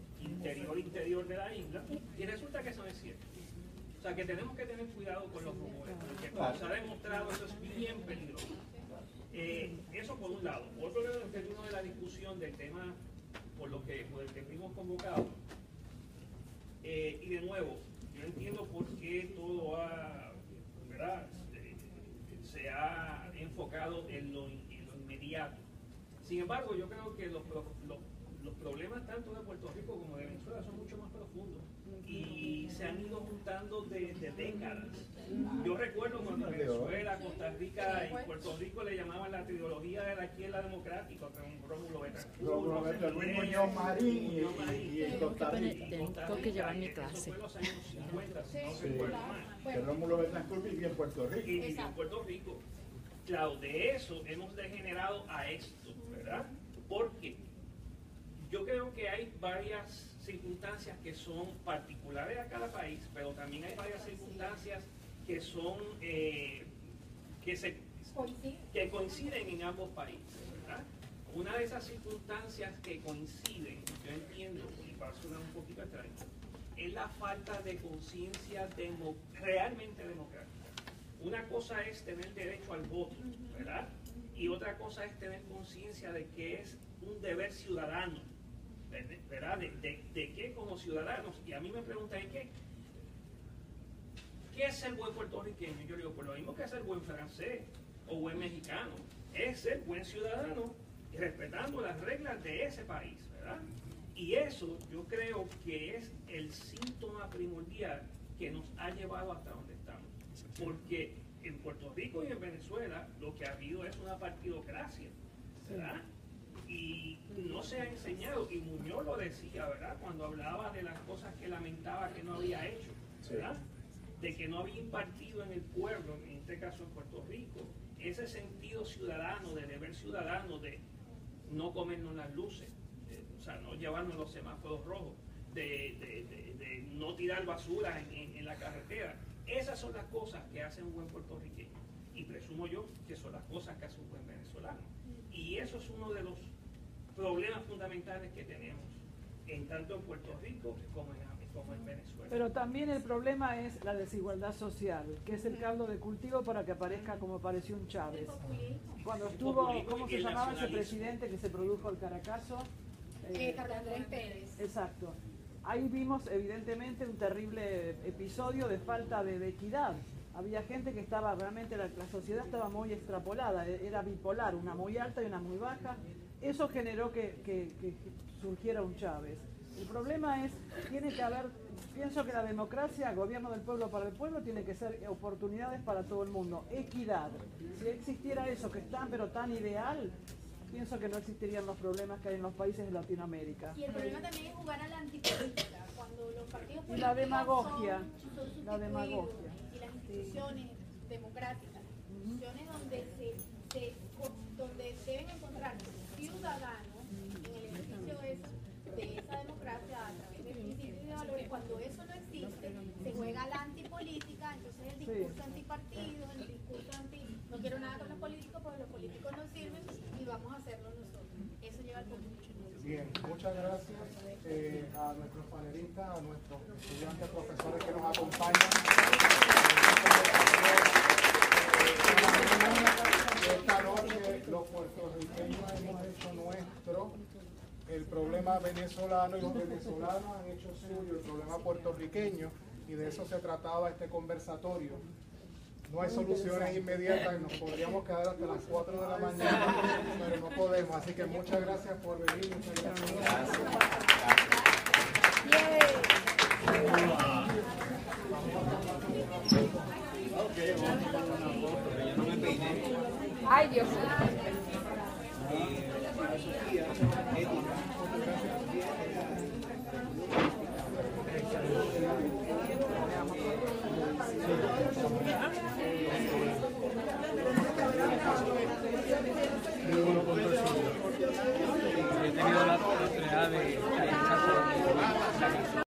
interior de la isla, y resulta que eso no es cierto. O sea que tenemos que tener cuidado con los rumores, porque como se ha demostrado, eso es bien peligroso. Eso por un lado. Por otro lado, en términos de la discusión del tema por el que fuimos convocados, y de nuevo, yo entiendo por qué todo ¿verdad? Se ha enfocado en lo inmediato. Sin embargo, yo creo que los problemas tanto de Puerto Rico como de Venezuela son mucho más profundos y se han ido juntando de décadas. Yo recuerdo cuando en Venezuela, Costa Rica y Puerto Rico le llamaban la trilogía de la izquierda democrática, con Rómulo Betancourt, Luis Muñoz Marín y Costa Rica. Tengo que llevar mi clase. Eso fue en los años 50, si no recuerdo mal. Que Rómulo Betancourt vivía en Puerto Rico. Y en Puerto Rico. Claro, de eso hemos degenerado a esto, ¿verdad? Porque yo creo que hay varias circunstancias que son particulares a cada país, pero también hay varias circunstancias que son que coinciden en ambos países, ¿verdad? Una de esas circunstancias que coinciden, yo entiendo, y va a sonar un poquito extraño, es la falta de conciencia realmente democrática. Una cosa es tener derecho al voto, ¿verdad? Y otra cosa es tener conciencia de que es un deber ciudadano, ¿verdad? De qué como ciudadanos. Y a mí me preguntan, ¿qué es ser buen puertorriqueño? Yo digo, pues lo mismo que ser buen francés o buen mexicano, es ser buen ciudadano respetando las reglas de ese país, ¿verdad? Y eso yo creo que es el síntoma primordial que nos ha llevado hasta donde estamos. Porque en Puerto Rico y en Venezuela lo que ha habido es una partidocracia, ¿verdad? Y no se ha enseñado, y Muñoz lo decía, ¿verdad? Cuando hablaba de las cosas que lamentaba que no había hecho, ¿verdad? De que no había impartido en el pueblo, en este caso en Puerto Rico, ese sentido ciudadano, de deber ciudadano, de no comernos las luces, o sea, no llevarnos los semáforos rojos, de no tirar basura en la carretera. Esas son las cosas que hace un buen puertorriqueño, y presumo yo que son las cosas que hace un buen venezolano. Y eso es uno de los problemas fundamentales que tenemos, tanto en Puerto Rico como en Venezuela. Pero también el problema es la desigualdad social, que es el caldo de cultivo para que aparezca como apareció un Chávez. Cuando estuvo, ¿cómo se llamaba ese presidente que se produjo el Caracazo? Carlos Andrés Pérez. Exacto. Ahí vimos evidentemente un terrible episodio de falta de equidad. Había gente que estaba realmente, la sociedad estaba muy extrapolada, era bipolar, una muy alta y una muy baja. Eso generó que surgiera un Chávez. El problema es, tiene que haber, pienso que la democracia, gobierno del pueblo para el pueblo, tiene que ser oportunidades para todo el mundo, equidad. Si existiera eso que es tan pero tan ideal, pienso que no existirían los problemas que hay en los países de Latinoamérica. Y el problema también es jugar a la antipolítica, cuando los partidos políticos Y la demagogia, son la demagogia. y las instituciones democráticas, las instituciones donde deben encontrar ciudadanos en el ejercicio de esa democracia a través de principios y de valores. Cuando eso no existe, se juega a la antipolítica, entonces el discurso antipartido, el discurso no quiero nada con los políticos porque los políticos no sirven y vamos a hacerlo nosotros. Eso lleva al mucho. Bien, muchas gracias a nuestros panelistas, a nuestros estudiantes, profesores que nos acompañan. Esta noche los puertorriqueños hemos hecho nuestro el problema venezolano y los venezolanos han hecho suyo el problema puertorriqueño, y de eso se trataba este conversatorio. No hay soluciones inmediatas, nos podríamos quedar hasta las 4 de la mañana, pero no podemos. Así que muchas gracias por venir. Muchas gracias. Ay, Dios mío. He tenido la oportunidad de